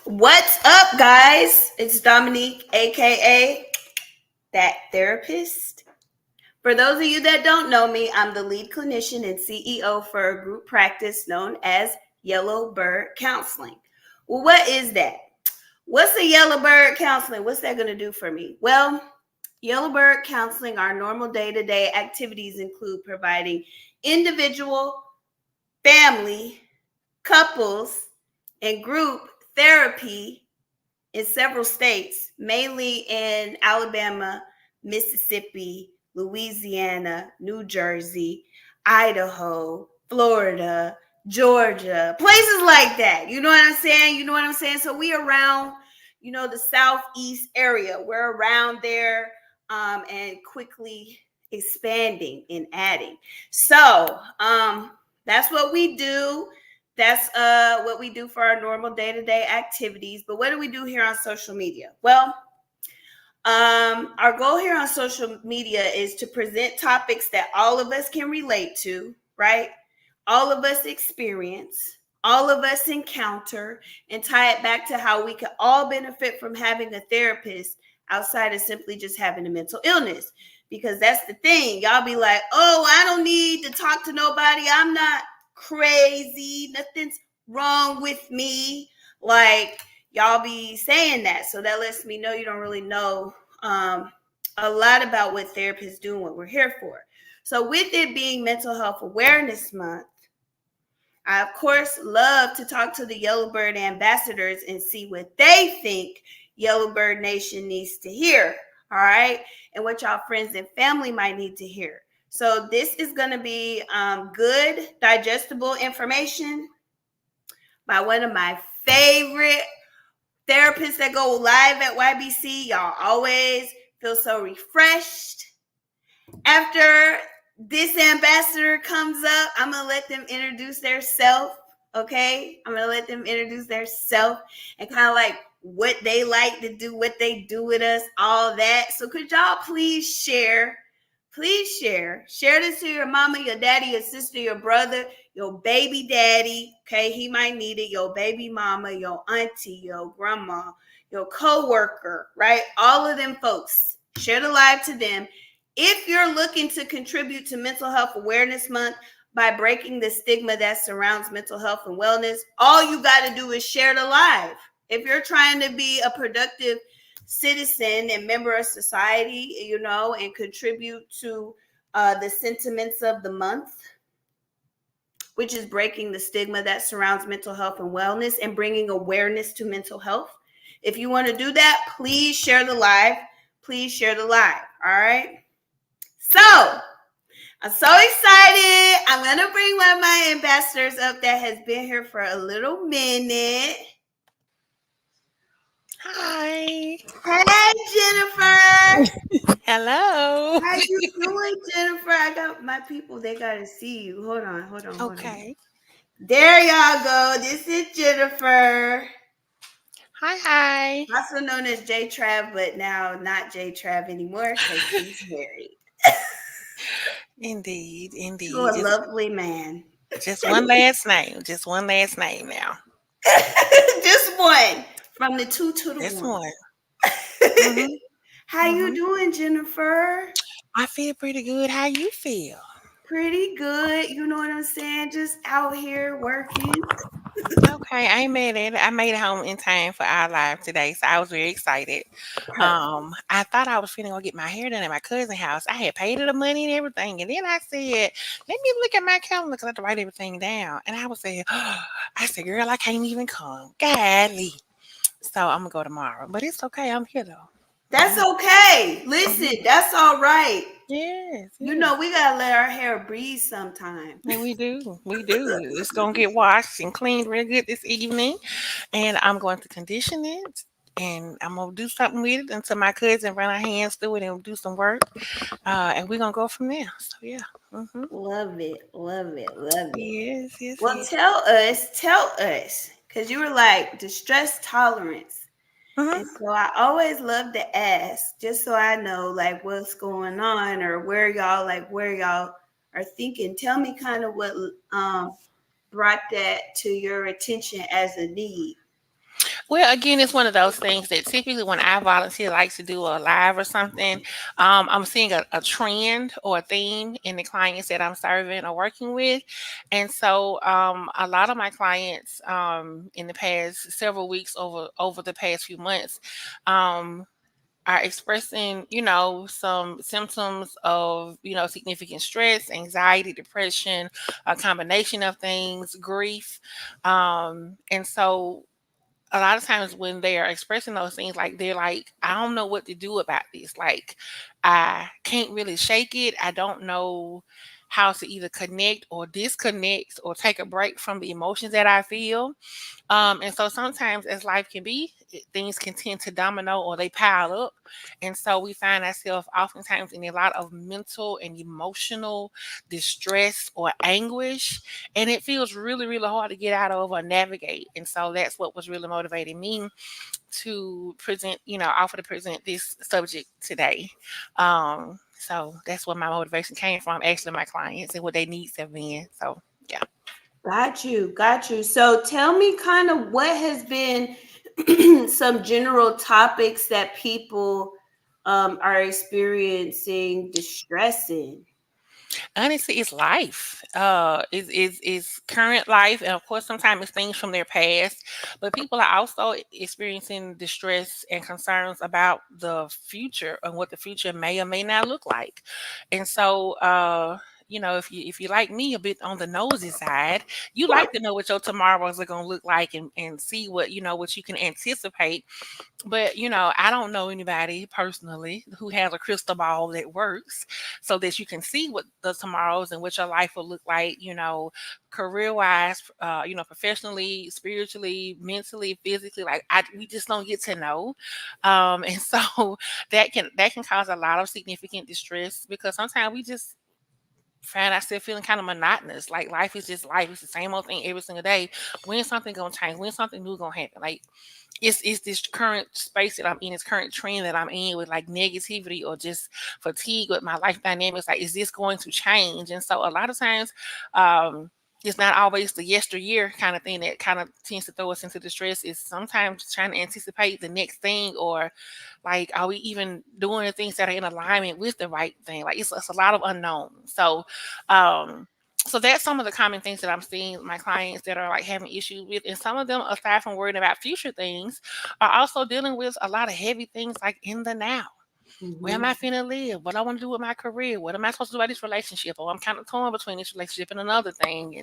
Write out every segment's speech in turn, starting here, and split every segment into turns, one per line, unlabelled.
What's up, guys? It's Dominique, aka That Therapist. For those of you that don't know me, I'm the lead clinician and CEO for a group practice known as Yellow Bird Counseling. Well, what is that? What's a Yellow Bird Counseling? What's that going to do for me? Well, Yellow Bird Counseling, our normal day to day activities include providing individual, family, couples, and group therapy in several states, mainly in Alabama, Mississippi, Louisiana, New Jersey, Idaho, Florida, Georgia, places like that. You know what I'm saying? You know what I'm saying? So we around, the southeast area. We're around there and quickly expanding and adding. So that's what we do. That's what we do for our normal day-to-day activities. But what do we do here on social media? Well, our goal here on social media is to present topics that all of us can relate to, right? All of us experience, all of us encounter, and tie it back to how we can all benefit from having a therapist outside of simply just having a mental illness. Because that's the thing. Y'all be like, oh, I don't need to talk to nobody. I'm not crazy. Nothing's wrong with me. Like, y'all be saying that. So that lets me know you don't really know a lot about what therapists do and what we're here for. So with it being Mental Health Awareness Month, I, of course, love to talk to the Yellowbird ambassadors and see what they think Yellowbird Nation needs to hear. All right. And what y'all friends and family might need to hear. So this is going to be good, digestible information by one of my favorite therapists that go live at YBC. Y'all always feel so refreshed. After this ambassador comes up, I'm going to let them introduce their self. Okay. I'm going to let them introduce their self and kind of like what they like to do, what they do with us, all that. So could y'all please share? Please share this to your mama, your daddy, your sister, your brother, your baby daddy. Okay. He might need it. Your baby mama, your auntie, your grandma, your coworker, right? All of them folks. Share the live to them. If you're looking to contribute to Mental Health Awareness Month by breaking the stigma that surrounds mental health and wellness, all you got to do is share the live. If you're trying to be a productive citizen and member of society, and contribute to the sentiments of the month, which is breaking the stigma that surrounds mental health and wellness and bringing awareness to mental health. If you want to do that, please share the live. Please share the live. All right. So I'm so excited. I'm going to bring one of my ambassadors up that has been here for a little minute.
Hi.
Hey, Jennifer.
Hello.
How you doing, Jennifer? I got my people. They got to see you. Hold on.
Okay.
There y'all go. This is Jennifer.
Hi.
Also known as J Trav, but now not J Trav anymore because he's married
Indeed.
to a
Just,
lovely man.
just one last name. Just one last name now.
Just one. From the two to the
Just
one.
one. hmm
How you
hmm
doing, Jennifer?
I feel pretty good. How you feel?
Pretty good. You know what I'm saying? Just out here working.
Okay, I ain't mad at it. I made it home in time for our live today, so I was very excited.
Perfect.
I thought I was finna go get my hair done at my cousin's house. I had paid her the money and everything, and then I said, "Let me look at my calendar because I have to write everything down." And I was saying, "I said, girl, I can't even come. Golly." So I'm gonna go tomorrow, but it's okay. I'm here though.
That's
Mhm.
okay. Listen,
Mhm.
that's all right.
Yes,
You
yes.
know, we gotta let our hair breathe sometime.
And we do. We do. It's gonna get washed and cleaned real good this evening. And I'm going to condition it. And I'm gonna do something with it until my cousin run her hands through it and do some work. And we're gonna go from there. So yeah. hmm
Love it, love it, love it.
Yes, yes,
Well,
yes.
tell us, because you were like distress tolerance. And
hmm
so I always love to ask, just so I know like what's going on or where y'all are thinking. Tell me kind of what brought that to your attention as a need.
Well, again, it's one of those things that typically when I volunteer, like to do a live or something, I'm seeing a trend or a theme in the clients that I'm serving or working with. And so a lot of my clients in the past several weeks over the past few months, um, are expressing, some symptoms of, significant stress, anxiety, depression, a combination of things, grief. And so a lot of times when they are expressing those things, like they're like, I don't know what to do about this. Like, I can't really shake it. I don't know how to either connect or disconnect or take a break from the emotions that I feel. And so sometimes, as life can be, things can tend to domino or they pile up. And so we find ourselves oftentimes in a lot of mental and emotional distress or anguish. And it feels really, really hard to get out of or navigate. And so that's what was really motivating me to present, offer to present this subject today. So that's where my motivation came from, actually, my clients and what their needs have been. So, yeah.
Got you, got you. So tell me kind of what has been some general topics that people are experiencing distress in.
Honestly, it's life. Is current life, and of course, sometimes it's things from their past. But people are also experiencing distress and concerns about the future and what the future may or may not look like. And so, if you like me a bit on the nosy side, you like to know what your tomorrows are going to look like and see what you can anticipate. But, I don't know anybody personally who has a crystal ball that works so that you can see what the tomorrows and what your life will look like, career wise, professionally, spiritually, mentally, physically. Like, we just don't get to know. And so that can cause a lot of significant distress because sometimes we just find ourselves feeling kind of monotonous. Like, life is just life. It's the same old thing every single day. When something gonna change? When something new gonna happen? Like, it's this current space that I'm in, this current trend that I'm in with like negativity or just fatigue with my life dynamics. Like, is this going to change? And so a lot of times, um, it's not always the yesteryear kind of thing that kind of tends to throw us into distress. Is sometimes trying to anticipate the next thing, or like, are we even doing the things that are in alignment with the right thing? Like, it's a lot of unknowns. Um, so that's some of the common things that I'm seeing my clients that are like having issues with. And some of them, aside from worrying about future things, are also dealing with a lot of heavy things like in the now. Where am
Mhm.
I finna live? What I want to do with my career? What am I supposed to do about this relationship? Or I'm kind of torn between this relationship and another thing.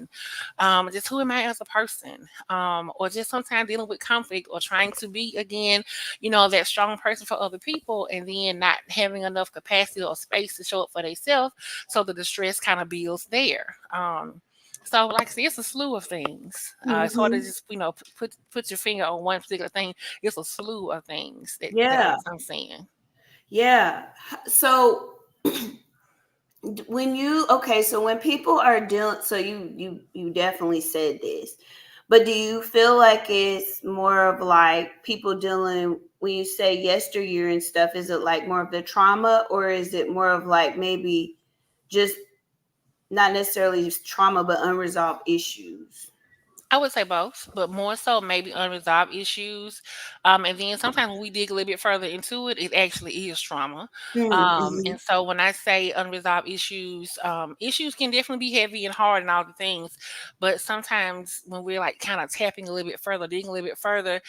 And just who am I as a person? Or just sometimes dealing with conflict or trying to be, again, that strong person for other people and then not having enough capacity or space to show up for themselves. So the distress kind of builds there. So, like I said, it's a slew of things. It's hard to
Mhm.
just, put your finger on one particular thing. It's a slew of things that
Yeah.
I'm seeing.
Yeah. So when you okay, so when people are dealing, so you definitely said this, but do you feel like it's more of like people dealing when you say yesteryear and stuff? Is it like more of the trauma, or is it more of like maybe just not necessarily just trauma, but unresolved issues?
I would say both, but more so maybe unresolved issues. And then sometimes when we dig a little bit further into it, it actually is trauma.
Mm-hmm.
And so when I say unresolved issues, issues can definitely be heavy and hard and all the things. But sometimes when we're like kind of tapping a little bit further, digging a little bit further,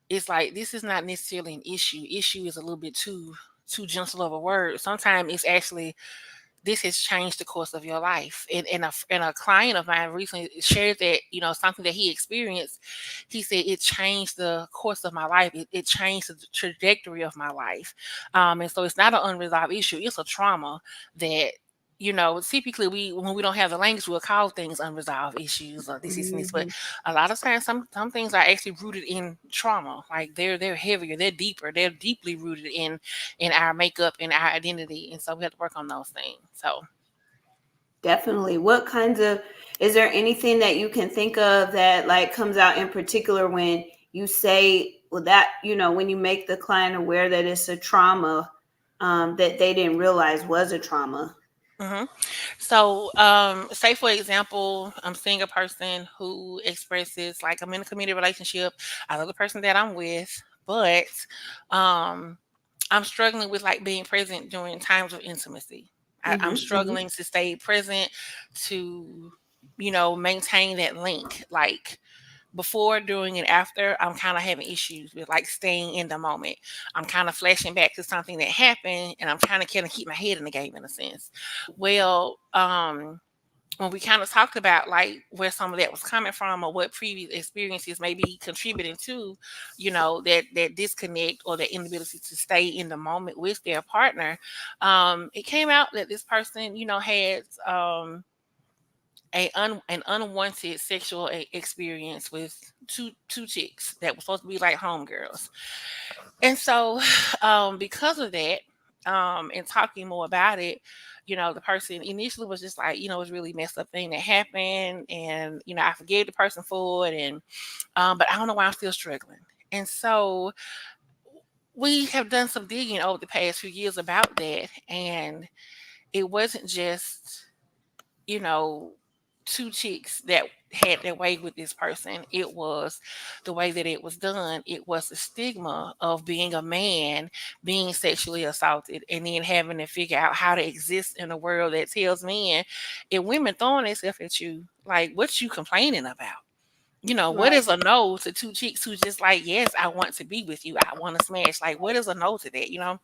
it's like this is not necessarily an issue. Issue is a little bit too gentle of a word. Sometimes it's actually this has changed the course of your life. And a client of mine recently shared that, something that he experienced. He said it changed the course of my life. It changed the trajectory of my life. And so it's not an unresolved issue. It's a trauma that, typically when we don't have the language, we'll call things unresolved issues or this and this. But
Mm-hmm.
a lot of times, some things are actually rooted in trauma. Like they're heavier, they're deeper, they're deeply rooted in our makeup and our identity. And so we have to work on those things. So
Definitely. What kinds of, is there anything that you can think of that like comes out in particular when you say, well, that, when you make the client aware that it's a trauma that they didn't realize was a trauma?
Hmm. So, say for example, I'm seeing a person who expresses like I'm in a committed relationship. I love the person that I'm with, but um, I'm struggling with like being present during times of intimacy. I'm
Mm-hmm, mm-hmm.
struggling to stay present to, maintain that link. Like before, during, and after, I'm kind of having issues with like staying in the moment. I'm kind of flashing back to something that happened, and I'm trying to kind of keep my head in the game in a sense. Well, when we kind of talked about like where some of that was coming from or what previous experiences may be contributing to, that disconnect or that inability to stay in the moment with their partner, it came out that this person, had an unwanted sexual experience with two chicks that were supposed to be like homegirls. And so, because of that, and talking more about it, the person initially was just like, it was really messed up thing that happened, and I forgave the person for it, and but I don't know why I'm still struggling. And so we have done some digging over the past few years about that, and it wasn't just you know, two chicks that had their way with this person. It was the way that it was done. It was the stigma of being a man, being sexually assaulted, and then having to figure out how to exist in a world that tells men and women throwing themselves at you, like, what you complaining about? What
Right.
is a no to two chicks who just like, yes, I want to be with you. I want to smash. Like, what is a no to that?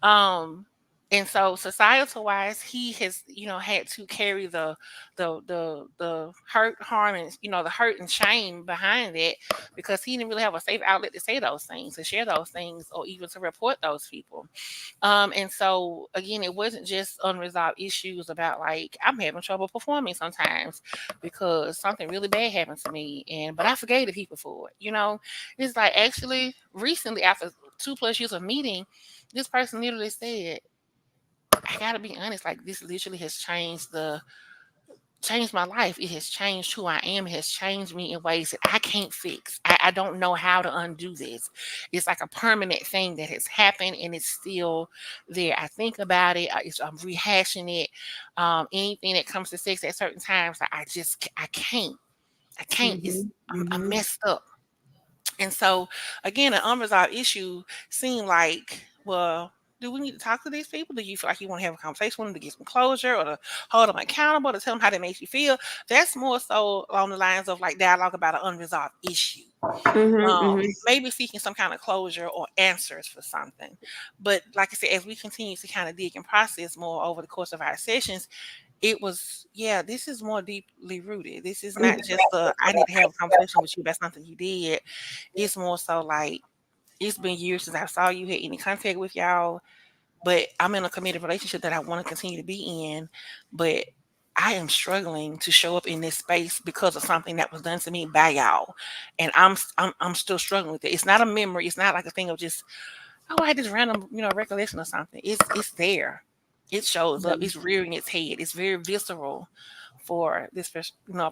Um, and so societal wise, he has, had to carry the hurt, harm, and the hurt and shame behind it because he didn't really have a safe outlet to say those things, to share those things, or even to report those people. And so again, it wasn't just unresolved issues about like I'm having trouble performing sometimes because something really bad happened to me, but I forgave the people for it. It's like actually recently after 2+ years of meeting, this person literally said, I gotta be honest, like this literally has changed my life. It has changed who I am. It has changed me in ways that I can't fix. I don't know how to undo this. It's like a permanent thing that has happened and it's still there. I think about it. I'm rehashing it. Anything that comes to sex at certain times, like, I can't. I can't.
Mm-hmm,
I'm
mm-hmm.
messed up. And so, again, an unresolved issue seemed like, well, do we need to talk to these people? Do you feel like you want to have a conversation with them to get some closure or to hold them accountable, to tell them how that makes you feel? That's more so along the lines of like dialogue about an unresolved issue.
Mm-hmm, mm-hmm.
Maybe seeking some kind of closure or answers for something. But like I said, as we continue to kind of dig and process more over the course of our sessions, it was, yeah, this is more deeply rooted. This is not just I need to have a conversation with you about something you did. It's more so like it's been years since I saw you, had any contact with y'all, but I'm in a committed relationship that I want to continue to be in, but I am struggling to show up in this space because of something that was done to me by y'all, and I'm still struggling with it. It's not a memory. It's not like a thing of just, oh, I had this random recollection or something. It's there. It shows up. It's rearing its head. It's very visceral for this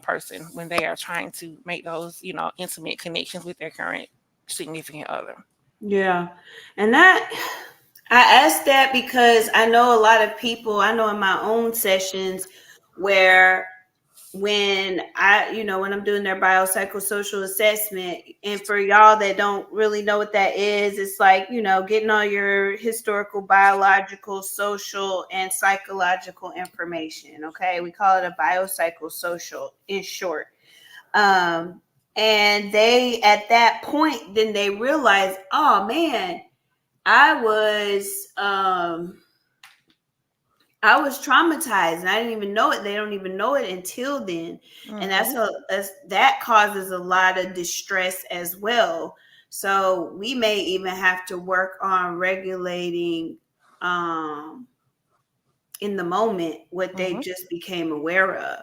person when they are trying to make those intimate connections with their current significant other.
Yeah. And that I asked that because I know a lot of people, I know in my own sessions where when I'm doing their biopsychosocial assessment, and for y'all that don't really know what that is, it's like, getting all your historical, biological, social, and psychological information. Okay. We call it a biopsychosocial in short. Um, and they, at that point, then they realize, oh man, I was, um, I was traumatized and I didn't even know it. They don't even know it until then. And
Mm-hmm.
that causes a lot of distress as well. So we may even have to work on regulating um in the moment what they
Mm-hmm.
just became aware of.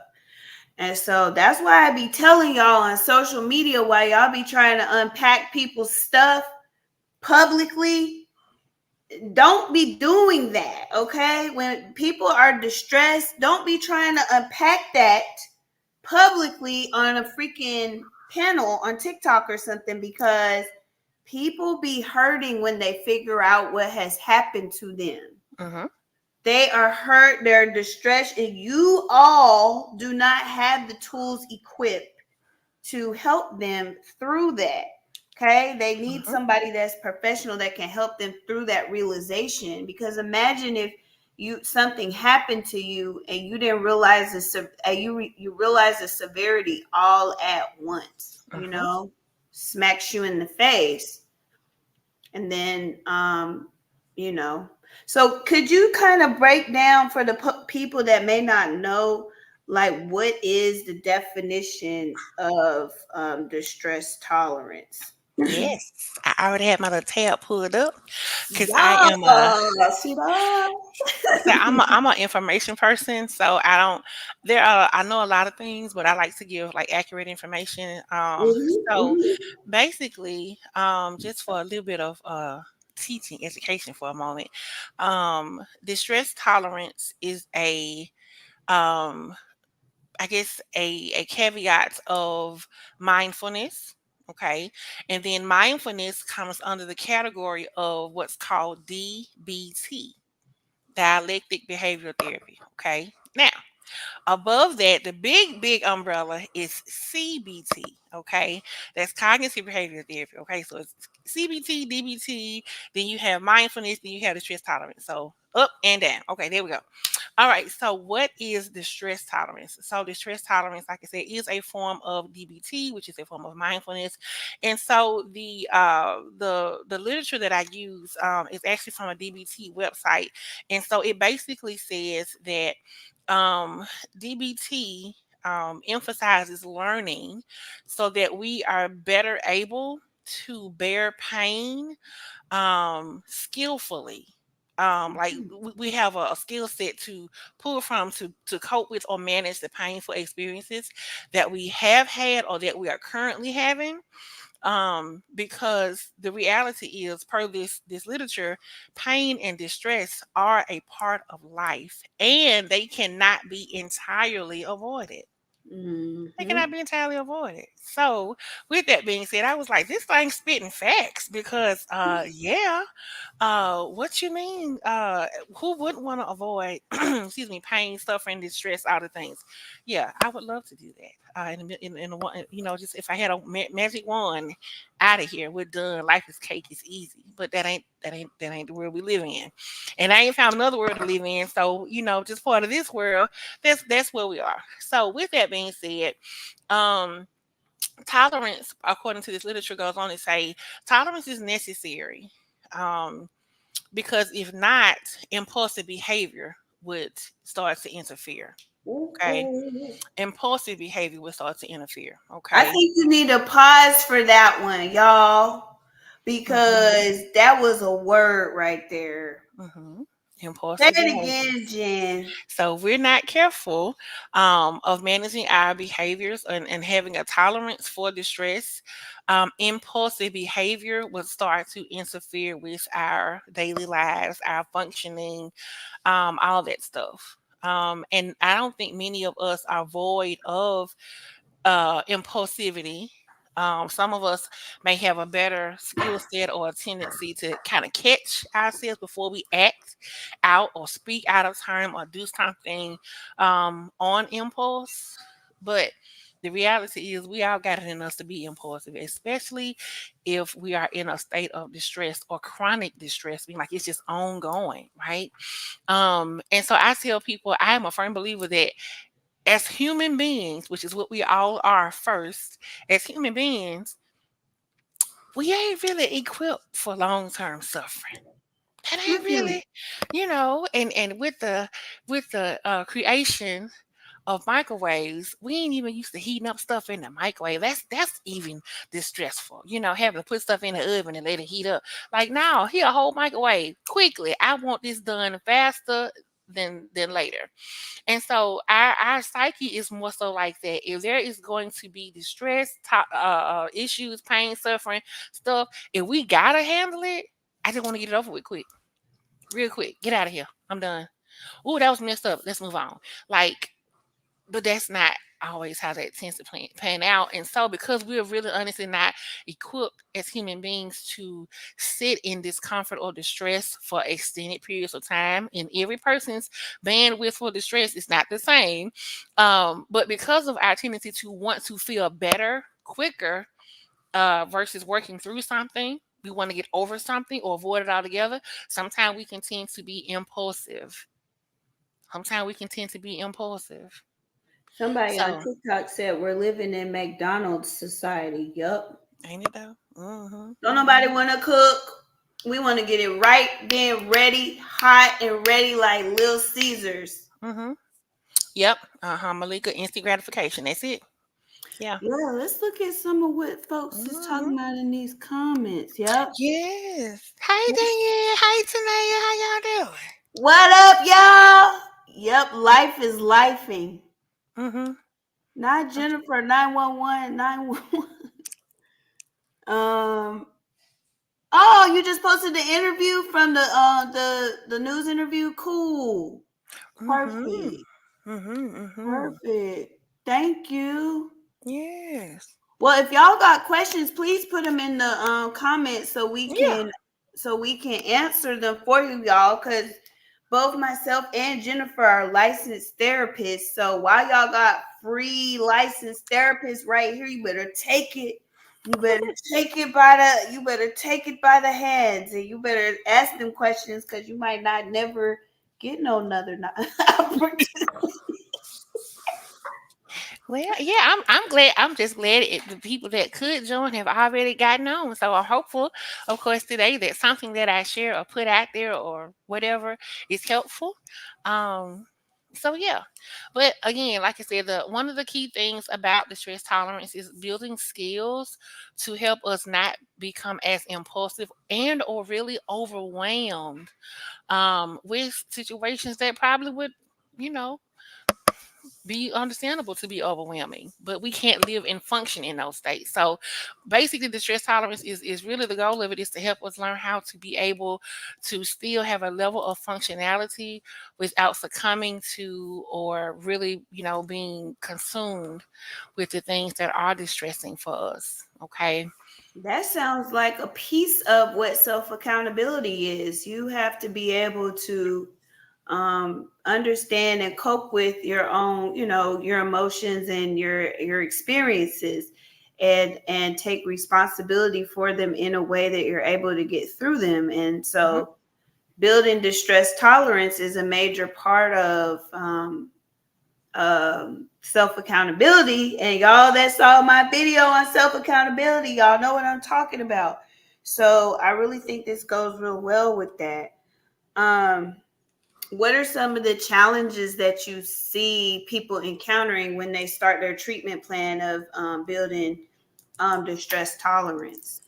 And so that's why I be telling y'all on social media why y'all be trying to unpack people's stuff publicly. Don't be doing that, okay? When people are distressed, don't be trying to unpack that publicly on a freaking panel on TikTok or something, because people be hurting when they figure out what has happened to them.
Mm-hmm.
They are hurt, they're distressed, and you all do not have the tools equipped to help them through that. Okay, they need
Mhm.
somebody that's professional that can help them through that realization. Because imagine if you something happened to you and you didn't realize you realize the severity all at once.
Mhm.
Smacks you in the face, and then you know. So could you kind of break down for the people that may not know, like what is the definition of distress tolerance?
Yes, I already had my little tab pulled up because I
Yeah,
am a
see that?
so I'm an information person, so I don't. There are I know a lot of things, but I like to give like accurate information.
Mhm,
So
mhm,
basically, just for a little bit of teaching education for a moment, distress tolerance is um I guess a caveat of mindfulness. Okay. And then mindfulness comes under the category of what's called DBT, dialectic behavioral therapy. Okay. Now, above that, the big umbrella is CBT. Okay. That's cognitive behavioral therapy. Okay. So it's CBT, DBT, then you have mindfulness, then you have the stress tolerance. So up and down. Okay. There we go. All right. So, what is distress tolerance? So, distress tolerance, like I said, is a form of DBT, which is a form of mindfulness. And so, the literature that I use is actually from a DBT website. And so, it basically says that DBT emphasizes learning so that we are better able to bear pain skillfully. Like we have a skill set to pull from to cope with or manage the painful experiences that we have had or that we are currently having. Because the reality is, per this literature, pain and distress are a part of life, and they cannot be entirely avoided. They
mhm,
cannot be entirely avoided. So, with that being said, I was like, this thing's spitting facts because, yeah, what you mean? Who wouldn't want to avoid, excuse me, pain, suffering, distress, all the things? Yeah, I would love to do that. In a one, just if I had a magic wand, out of here, we're done. Life is cake, it's easy. But that ain't the world we live in, and I ain't found another world to live in. So just part of this world. That's where we are. So with that being said, um tolerance, according to this literature, goes on to say tolerance is necessary, um, because if not, impulsive behavior would start to interfere. Okay,
mhm.
impulsive behavior would start to interfere.
I
Okay.
think you need to pause for that one, y'all,
Hmm.
because that was a word right there.
Hmm.
Say
Impulsive
it
behavior.
again, Jen.
So if we're not careful of managing our behaviors and having a tolerance for distress, impulsive behavior will start to interfere with our daily lives, our functioning, all that stuff. And I don't think many of us are void of impulsivity. Some of us may have a better skill set or a tendency to kind of catch ourselves before we act out or speak out of turn or do something on impulse. But the reality is, we all got it in us to be impulsive, especially if we are in a state of distress or chronic distress, being like it's just ongoing, right? And so I tell people, I am a firm believer that as human beings, which is what we all are first, as human beings, we ain't really equipped for long term suffering. That ain't
Mm-mm.
really, and with the creation of microwaves, we ain't even used to heating up stuff in the microwave. That's even distressful. Having to put stuff in the oven and let it heat up. Like now, here a whole microwave quickly. I want this done faster than later. And so our psyche is more so like that. If there is going to be distress, issues, pain, suffering, stuff, if we gotta handle it, I just want to get it over with quick, real quick. Get out of here. I'm done. Oh, that was messed up. Let's move on. Like, but that's not. always how that tends to pan out. And so, because we're really honestly not equipped as human beings to sit in discomfort or distress for extended periods of time, and every person's bandwidth for distress is not the same. But because of our tendency to want to feel better quicker, versus working through something, we want to get over something or avoid it altogether. Sometimes we can tend to be impulsive. Sometimes we can tend to be impulsive.
Somebody on
So,
TikTok said we're living in McDonald's society. Yup.
ain't it though? Mm-hmm.
Don't nobody want to cook. We want to get it right, then ready, hot and ready like Little Caesars.
Mm-hmm. Yep. Malika, instant gratification. That's it. Yeah.
Yeah, let's look at some of what folks is
Mm-hmm.
talking about in these comments. Yep.
Yes. Hey, Danielle. Hey, Tanaya. How y'all doing?
What up, y'all? Yep, life is lifing.
Mm-hmm.
Not Jennifer 911 911. Oh, you just posted the interview from the news interview. Cool.
Mm-hmm.
Perfect.
Mm-hmm. Mm-hmm.
Perfect. Thank you.
Yes.
Well, if y'all got questions, please put them in the comments
Yeah.
so we can answer them for you, y'all. Because both myself and Jennifer are licensed therapists. So while y'all got free licensed therapists right here, you better take it. You better take it by the hands, and you better ask them questions because you might not never get no another opportunity.
Well, yeah, I'm glad. I'm just glad the people that could join have already gotten on. So I'm hopeful, of course, today that something that I share or put out there or whatever is helpful. Um, so yeah, but again, like I said, the one of the key things about the stress tolerance is building skills to help us not become as impulsive and or really overwhelmed with situations that probably would, you know, be understandable to be overwhelming, but we can't live and function in those states. So basically the stress tolerance is really the goal of it is to help us learn how to be able to still have a level of functionality without succumbing to or really, being consumed with the things that are distressing for us. Okay.
That sounds like a piece of what self accountability is. You have to be able to understand and cope with your own, your emotions and your experiences, and take responsibility for them in a way that you're able to get through them. And
Hmm.
so, building distress tolerance is a major part of self accountability. And y'all that saw my video on self accountability, y'all know what I'm talking about. So I really think this goes real well with that. Um, what are some of the challenges that you see people encountering when they start their treatment plan of building distress tolerance?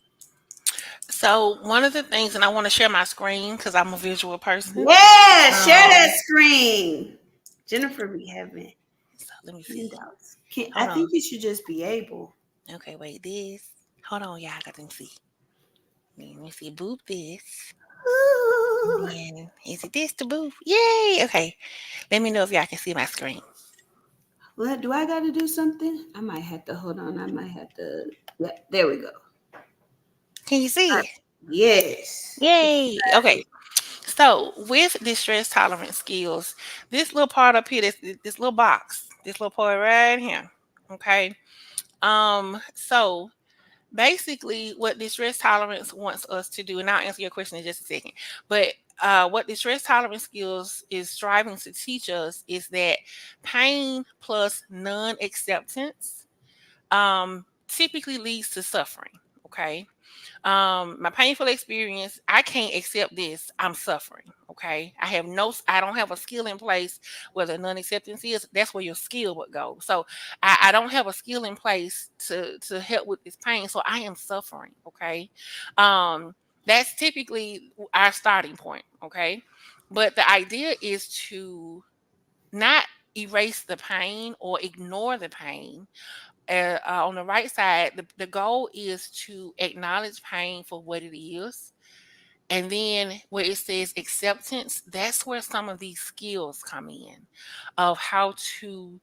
So one of the things, and I want to share my screen because I'm a visual person.
Yeah, share that
Um,
screen. Jennifer be having
so let me see.
handouts. I
Hold
think
on.
you should just be able.
Okay, wait, this. Hold on, y'all. I got to see. Let me see. Boop this. And
Ooh.
then, is it this to boop? Yay! Okay. Let me know if y'all can see my screen.
What do I got to do something? I might have to hold on. I might have to. Yeah, there we go.
Can you see it?
Yes.
Yay! Okay. So, with the stress tolerance skills, this little part up here, this little box, this little part right here. Okay. So basically what the stress tolerance wants us to do, and I'll answer your question in just a second, but what the stress tolerance skills is striving to teach us is that pain plus non-acceptance typically leads to suffering. Okay. My painful experience, I can't accept this, I'm suffering. Okay, I don't have a skill in place where the non-acceptance is. That's where your skill would go. So I don't have a skill in place to help with this pain, so I am suffering. Okay. That's typically our starting point. Okay, but the idea is to not erase the pain or ignore the pain. On the right side, the goal is to acknowledge pain for what it is. And then where it says acceptance, that's where some of these skills come in of how to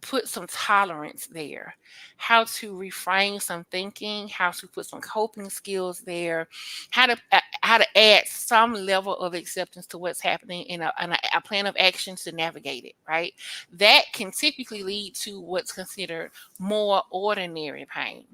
put some tolerance there, how to reframe some thinking, how to put some coping skills there, how to add some level of acceptance to what's happening in a plan of action to navigate it, right? That can typically lead to what's considered more ordinary pain.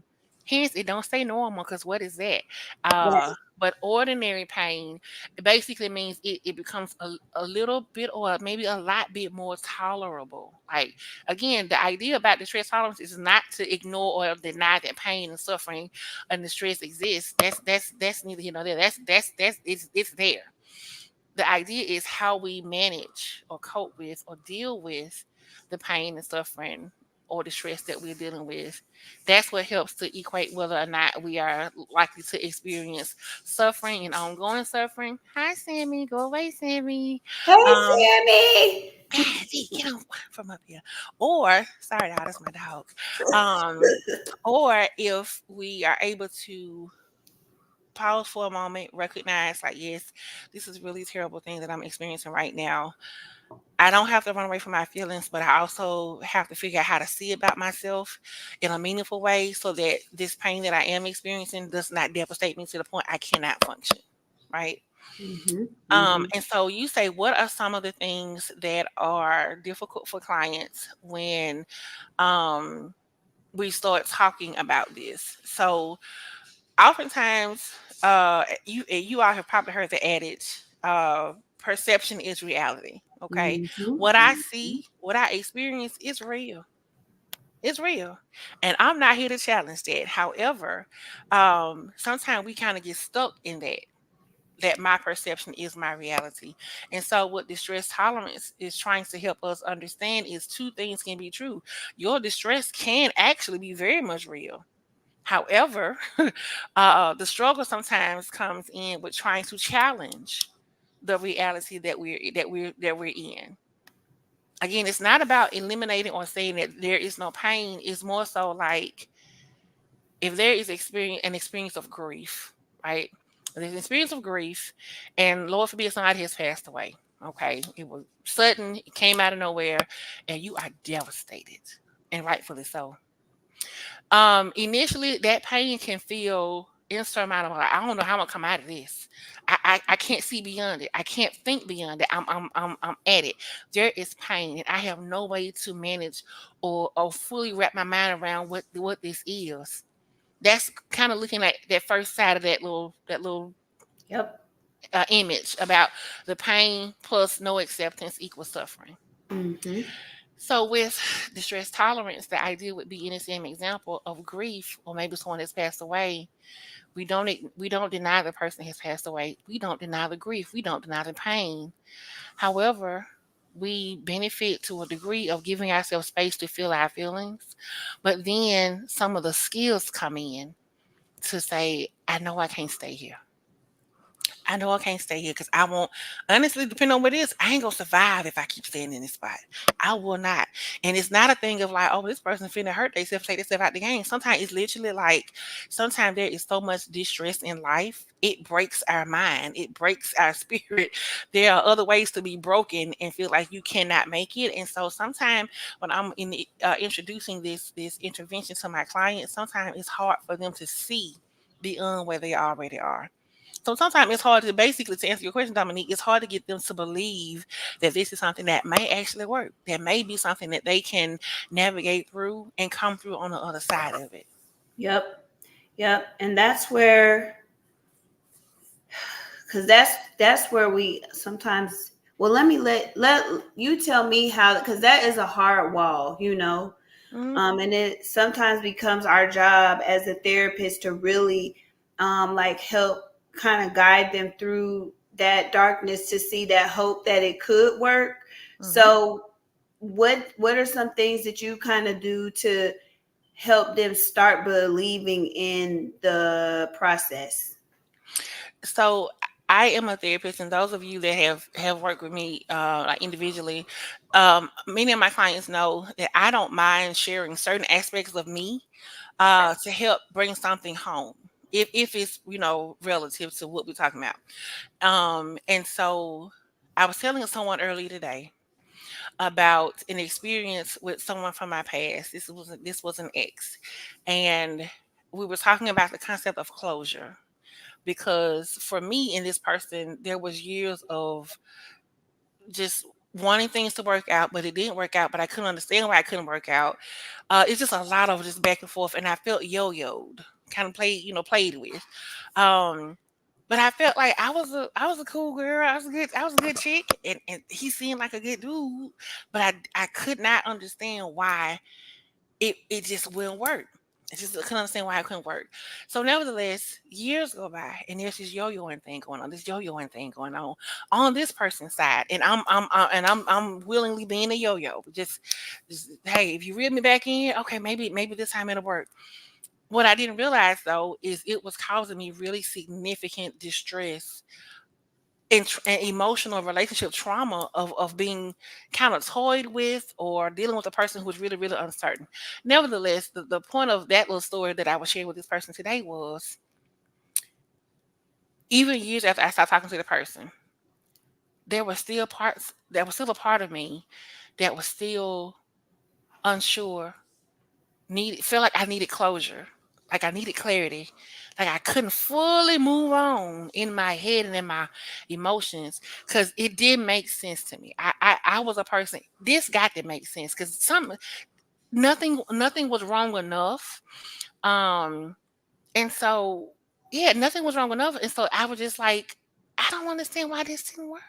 Hence, it don't say normal because what is that?
Right.
But ordinary pain basically means it becomes a little bit or maybe a lot bit more tolerable. Like, again, the idea about distress tolerance is not to ignore or deny that pain and suffering and the stress exists. That's neither here nor there. That's it's there. The idea is how we manage or cope with or deal with the pain and suffering or the stress that we're dealing with. That's what helps to equate whether or not we are likely to experience suffering and ongoing suffering. Hi, Sammy. Go away, Sammy.
Hey,
Um,
Sammy.
get on from up here. Or, sorry, y'all, that's my dog. Um, or if we are able to pause for a moment, recognize, like, yes, this is a really terrible thing that I'm experiencing right now. I don't have to run away from my feelings, but I also have to figure out how to see about myself in a meaningful way so that this pain that I am experiencing does not devastate me to the point I cannot function. Right.
Mm-hmm. Mm-hmm.
And so you say, what are some of the things that are difficult for clients when um, we start talking about this? So oftentimes, you all have probably heard the adage, perception is reality. Okay, what I
Mm-hmm.
see, what I experience is real. It's real, and I'm not here to challenge that. However, sometimes we kind of get stuck in that my perception is my reality. And so what distress tolerance is trying to help us understand is two things can be true. Your distress can actually be very much real. However, the struggle sometimes comes in with trying to challenge the reality that we're in. Again, it's not about eliminating or saying that there is no pain. It's more so like if there is an experience of grief, right? There's an experience of grief, and Lord forbid somebody has passed away. Okay, it was sudden, it came out of nowhere, and you are devastated, and rightfully so. Initially, that pain can feel insurmountable. Like, I don't know how I'm gonna come out of this. I can't see beyond it. I can't think beyond it. I'm at it. There is pain, and I have no way to manage or fully wrap my mind around what this is. That's kind of looking at that first side of that little
Yep.
image about the pain plus no acceptance equals suffering.
Mm-hmm.
So with distress tolerance, the idea would be in the same example of grief, or maybe someone has passed away. We don't deny the person has passed away. We don't deny the grief. We don't deny the pain. However, we benefit to a degree of giving ourselves space to feel our feelings. But then some of the skills come in to say, I know I can't stay here. I know I can't stay here because I won't. Honestly, depending on what it is, I ain't gonna survive if I keep staying in this spot. I will not. And it's not a thing of like, oh, this person finna hurt themselves, take themselves out the game. Sometimes it's literally like, sometimes there is so much distress in life, it breaks our mind, it breaks our spirit. There are other ways to be broken and feel like you cannot make it. And so sometimes when I'm introducing this intervention to my clients, sometimes it's hard for them to see beyond where they already are. So sometimes it's hard to basically, to answer your question, Dominique, it's hard to get them to believe that this is something that may actually work. That may be something that they can navigate through and come through on the other side of it.
Yep. Yep. And that's where, because that's where we sometimes. Well, let you tell me how, because that is a hard wall,
Mhm.
and it sometimes becomes our job as a therapist to really like help kind of guide them through that darkness to see that hope that it could work.
Mhm.
So what are some things that you kind of do to help them start believing in the process?
So I am a therapist, and those of you that have worked with me like individually, many of my clients know that I don't mind sharing certain aspects of me to help bring something home. If it's relative to what we're talking about. And so I was telling someone earlier today. about an experience with someone from my past. This was an ex, and we were talking about the concept of closure, because for me and this person there was years of just wanting things to work out, but it didn't work out, but I couldn't understand why it couldn't work out. It's just a lot of just back and forth, and I felt yo-yoed, kind of played with. Um, but I felt like I was a cool girl. I was a good chick, and he seemed like a good dude, but I could not understand why it just wouldn't work. I just couldn't understand why it couldn't work. So nevertheless, years go by and there's this yo-yoing thing going on, on this person's side. And I'm willingly being a yo-yo. Just hey, if you reel me back in, okay, maybe this time it'll work. What I didn't realize though is it was causing me really significant distress and emotional relationship trauma of being kind of toyed with or dealing with a person who's really, really uncertain. Nevertheless, the point of that little story that I was sharing with this person today was, even years after I stopped talking to the person, there was still a part of me that was still unsure, felt like I needed closure, like I needed clarity, like I couldn't fully move on in my head and in my emotions, because it did make sense to me. I was a person. This got to make sense because nothing was wrong enough. Um, and so yeah, nothing was wrong enough, and so I was just like, I don't understand why this didn't work.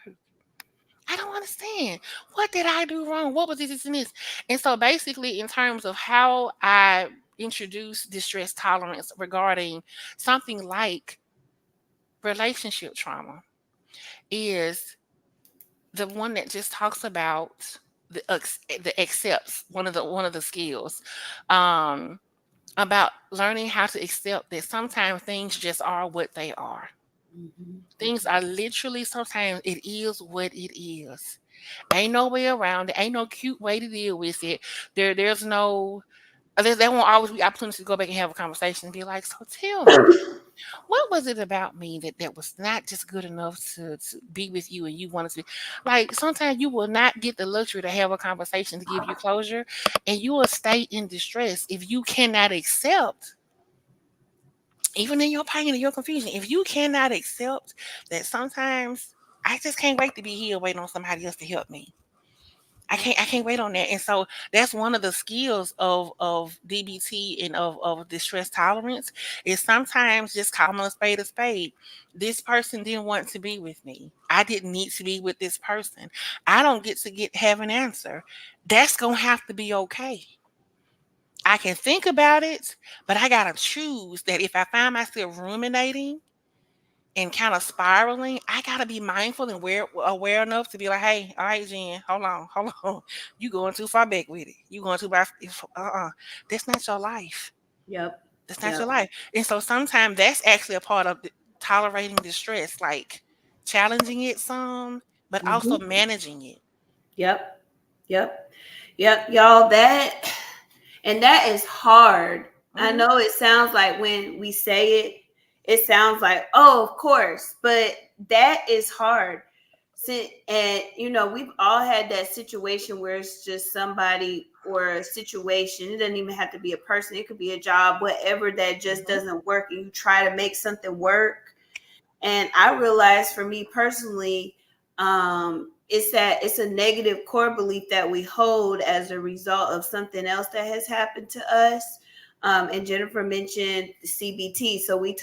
I don't understand. What did I do wrong? What was this and this? And so basically, in terms of how I introduce distress tolerance regarding something like relationship trauma, is the one that just talks about the accepts, one of the skills, um, about learning how to accept that sometimes things just are what they are.
Mhm.
Things are literally, sometimes it is what it is. Ain't no way around it. Ain't no cute way to deal with it. There's no there won't always be opportunity to go back and have a conversation and be like, so tell me, what was it about me that was not just good enough to be with you and you wanted to, like, sometimes you will not get the luxury to have a conversation to give you closure, and you will stay in distress if you cannot accept, even in your pain and your confusion, if you cannot accept that sometimes I just can't wait to be here waiting on somebody else to help me. I can't wait on that. And so that's one of the skills of DBT and of distress tolerance, is sometimes just calling a spade a spade. This person didn't want to be with me. I didn't need to be with this person. I don't get have an answer. That's gonna have to be okay. I can think about it, but I gotta choose that. If I find myself ruminating and kind of spiraling, I gotta be mindful and aware enough to be like, hey, all right, Jen, hold on. You going too far back with it. You going too far. That's not your life.
Yep.
That's not
Yep.
your life. And so sometimes that's actually a part of tolerating distress, like challenging it some, but also
Mhm.
managing it.
Yep. Yep. Yep. Y'all, that is hard. I
Hmm.
know it sounds like when we say it, it sounds like, oh, of course, but that is hard. And we've all had that situation where it's just somebody or a situation. It doesn't even have to be a person. It could be a job, whatever, that just
Hmm.
doesn't work. And you try to make something work. And I realized, for me personally, it's that it's a negative core belief that we hold as a result of something else that has happened to us. And Jennifer mentioned CBT, so we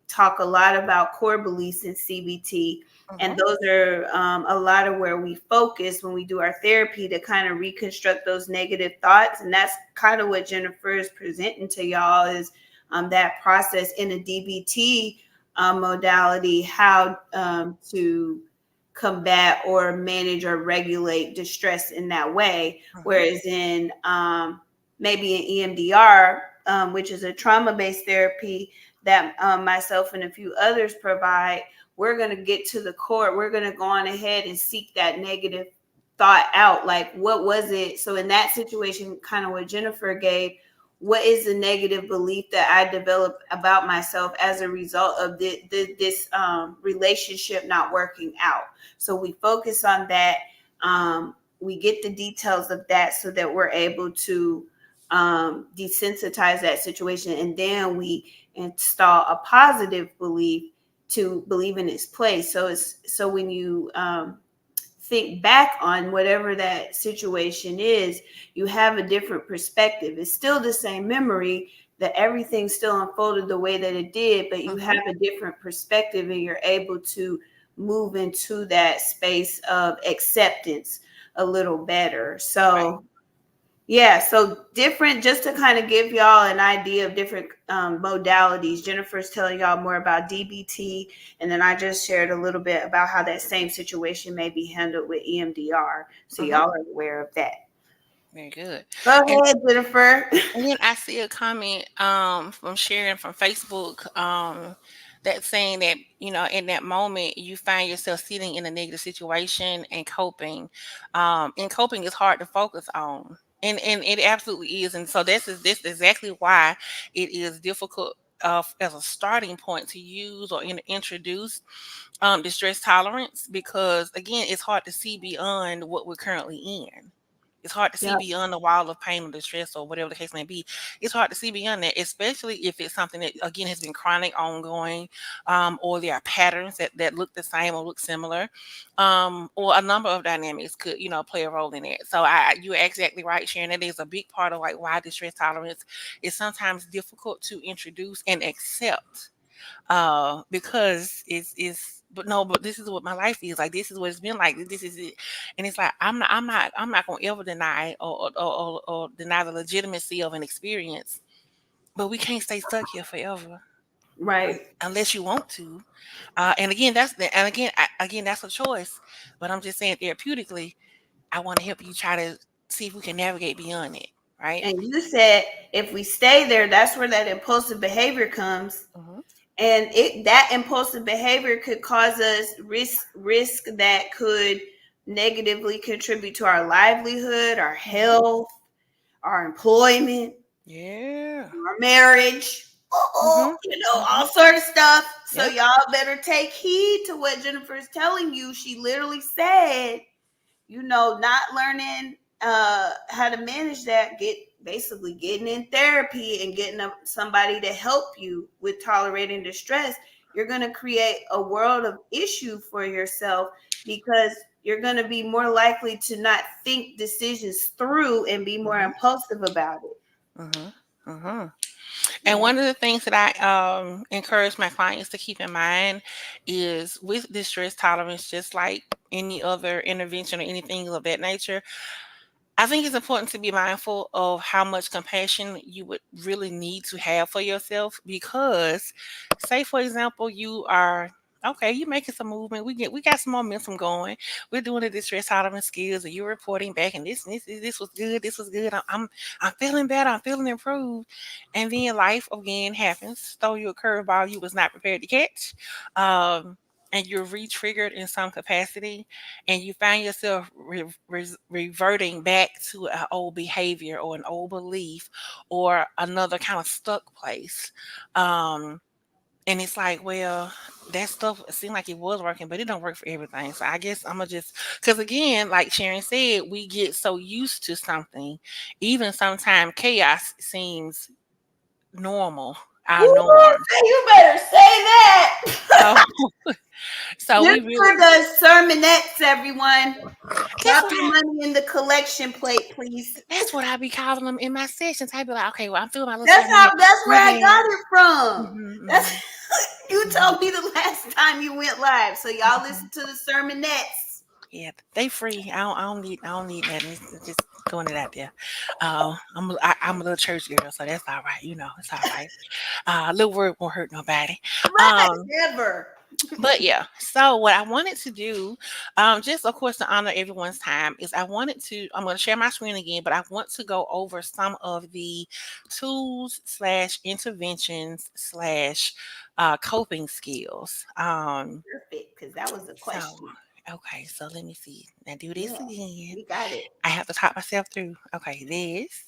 talk a lot about core beliefs in CBT, and
Hmm.
those are a lot of where we focus when we do our therapy to kind of reconstruct those negative thoughts, and that's kind of what Jennifer is presenting to y'all, is that process in a DBT modality, how to combat or manage or regulate distress in that way.
Hmm.
Whereas in maybe in EMDR, which is a trauma based therapy that myself and a few others provide, we're going to get to the core. We're going to go on ahead and seek that negative thought out. Like, what was it? So, in that situation, kind of what Jennifer gave, what is the negative belief that I developed about myself as a result of this relationship not working out? So we focus on that. we get the details of that so that we're able to desensitize that situation, and then we install a positive belief to believe in its place. So it's so when you think back on whatever that situation is, you have a different perspective. It's still the same memory, that everything still unfolded the way that it did, but you have a different perspective and you're able to move into that space of acceptance a little better. So yeah, so different, just to kind of give y'all an idea of different modalities. Jennifer's telling y'all more about DBT, and then I just shared a little bit about how that same situation may be handled with EMDR. So y'all are aware of that.
Very good.
Go ahead, Jennifer.
And then I see a comment from Sharon from Facebook that's saying that, you know, in that moment you find yourself sitting in a negative situation and coping. And coping is hard to focus on. And it absolutely is. And so this is exactly why it is difficult as a starting point to use or introduce distress tolerance, because again, it's hard to see beyond what we're currently in. It's hard to see
Yep.
beyond the wall of pain or distress or whatever the case may be. It's hard to see beyond that, especially if it's something that again has been chronic, ongoing, or there are patterns that look the same or look similar, or a number of dynamics could, you know, play a role in it. So you're exactly right, Sharon. That is a big part of like why distress tolerance is sometimes difficult to introduce and accept, because but no, but this is what my life is like. This is what it's been like. This is it, and it's like I'm not gonna ever deny or deny the legitimacy of an experience, but we can't stay stuck here forever
Right.
unless you want to. And again, again that's a choice. But I'm just saying, therapeutically, I want to help you try to see if we can navigate beyond it. Right.
And you said if we stay there, that's where that impulsive behavior comes.
Hmm.
And that impulsive behavior could cause us risk that could negatively contribute to our livelihood, our health, our employment,
Yeah.
our marriage,
Hmm.
all sort of stuff. So
Yep.
y'all better take heed to what Jennifer is telling you. She literally said, not learning how to manage that, basically getting in therapy and getting somebody to help you with tolerating distress, you're going to create a world of issue for yourself, because you're going to be more likely to not think decisions through and be more
Hmm.
impulsive about it.
Hmm. Hmm. And
Yeah.
one of the things that I encourage my clients to keep in mind is with distress tolerance, just like any other intervention or anything of that nature, I think it's important to be mindful of how much compassion you would really need to have for yourself, because say for example you are okay, you're making some movement, we got some momentum going, we're doing the distress tolerance skills and you're reporting back, and this was good, I'm feeling better, I'm feeling improved, and then life again happens, throw you a curveball you was not prepared to catch, and you're re-triggered in some capacity, and you find yourself reverting back to an old behavior or an old belief or another kind of stuck place. Um, and it's like, well, that stuff seemed like it was working, but it don't work for everything. So I guess I'm gonna just, because again, like Sharon said, we get so used to something, even sometimes chaos seems normal, our
Ooh,
norm.
you better say that.
So, so we really,
Jennifer does sermonettes, everyone.
that's
Drop
what
your
I
money in the collection plate, please.
That's what I be calling them in my sessions. I'd be like, okay, well, I'm feeling my little
That's
7 minute.
where
My
I
bad.
got it from.
Hmm.
That's
Hmm.
you
Hmm.
told me the last time you went live. So y'all
Hmm.
listen to the sermonettes.
Yeah, they free. I don't need that. It's just throwing it out there. I'm a little church girl, so that's all right. You know, it's all right. A little word won't hurt nobody.
Right,
Um,
never.
But yeah, so what I wanted to do, just of course to honor everyone's time, is I'm going to share my screen again, but I want to go over some of the tools slash interventions slash coping skills.
Perfect, because that was the
So,
question.
okay, so let me see. Now do this
Yeah,
again.
we got it.
I have to talk myself through. Okay, this,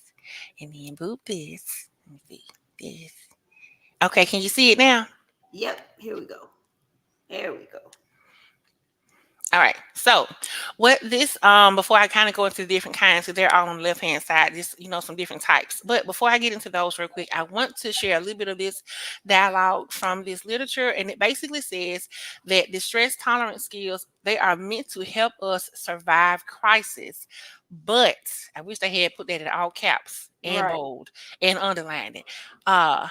and then boop this. Let me see this. Okay, can you see it now?
Yep, here we go. There we go.
All right. So what this before I kind of go into the different kinds, so they're all on the left hand side, just some different types. But before I get into those real quick, I want to share a little bit of this dialogue from this literature. And it basically says that the stress tolerance skills, they are meant to help us survive crisis. But I wish they had put that in all caps and
Right.
bold and underlined it. Uh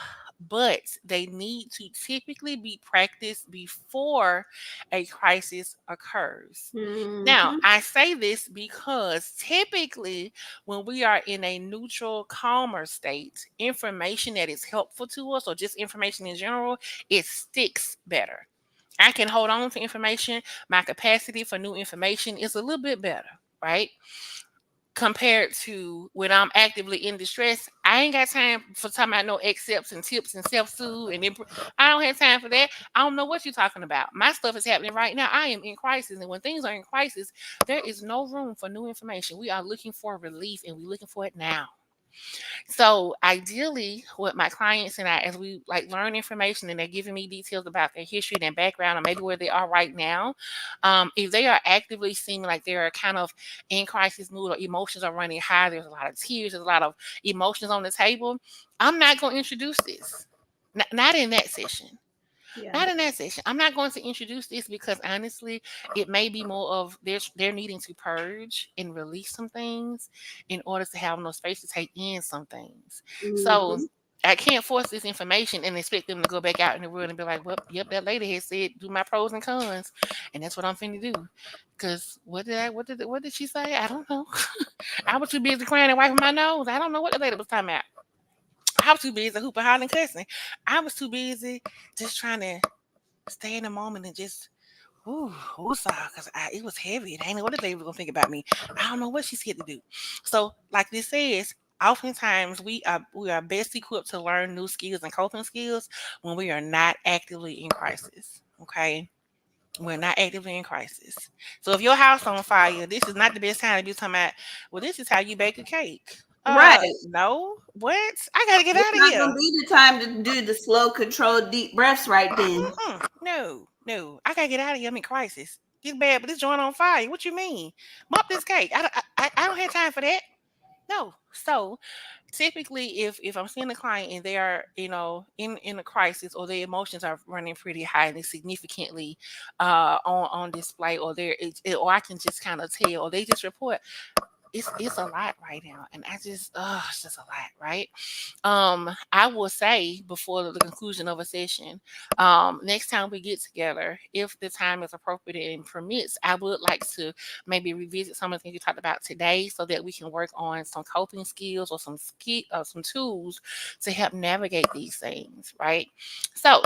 but they need to typically be practiced before a crisis occurs. Now,
Hmm.
I say this because typically when we are in a neutral, calmer state, information that is helpful to us or just information in general, it sticks better. I can hold on to information. My capacity for new information is a little bit better, right? Compared to when I'm actively in distress, I ain't got time for talking about no accepts and tips and self-soothe and I don't have time for that. I don't know what you're talking about. My stuff is happening right now. I am in crisis, and when things are in crisis, there is no room for new information. We are looking for relief, and we're looking for it now. So ideally, with my clients and I, as we like learn information and they're giving me details about their history and their background, or maybe where they are right now, if they are actively seeming like they're kind of in crisis mood or emotions are running high, there's a lot of tears, there's a lot of emotions on the table. I'm not going to introduce this. Not in that session.
Yeah.
Not in that session. I'm not going to introduce this because honestly, it may be more of they're needing to purge and release some things in order to have no space to take in some things. So
Hmm.
I can't force this information and expect them to go back out in the world and be like, well, yep, that lady has said do my pros and cons, and that's what I'm finna do. Cause what did she say? I don't know. I was too busy crying and wiping my nose. I don't know what the lady was talking about. I was too busy hooping, hollering, cussing. I was too busy just trying to stay in the moment and just woosah, because it was heavy. I ain't know what the lady was gonna think about me. I don't know what she's here to do. So, like this says, oftentimes we are best equipped to learn new skills and coping skills when we are not actively in crisis. Okay. We're not actively in crisis. So if your house on fire, this is not the best time to be talking about, well, this is how you bake a cake.
Right.
No. What? I gotta get
It's
out of
not gonna
here.
be the time to do the slow, controlled, deep breaths right then.
Mm-mm. No, no. I gotta get out of here. I'm in crisis. It's bad, but this joint on fire. What you mean? Mop this cake. I don't have time for that. No. So typically, if I'm seeing a client and they are, in a crisis or their emotions are running pretty high and it's significantly on display, or or I can just kind of tell, or they just report it's a lot right now, and it's just a lot, right? I will say before the conclusion of a session, next time we get together, if the time is appropriate and permits, I would like to maybe revisit some of the things we talked about today so that we can work on some coping skills or some tools to help navigate these things, right? So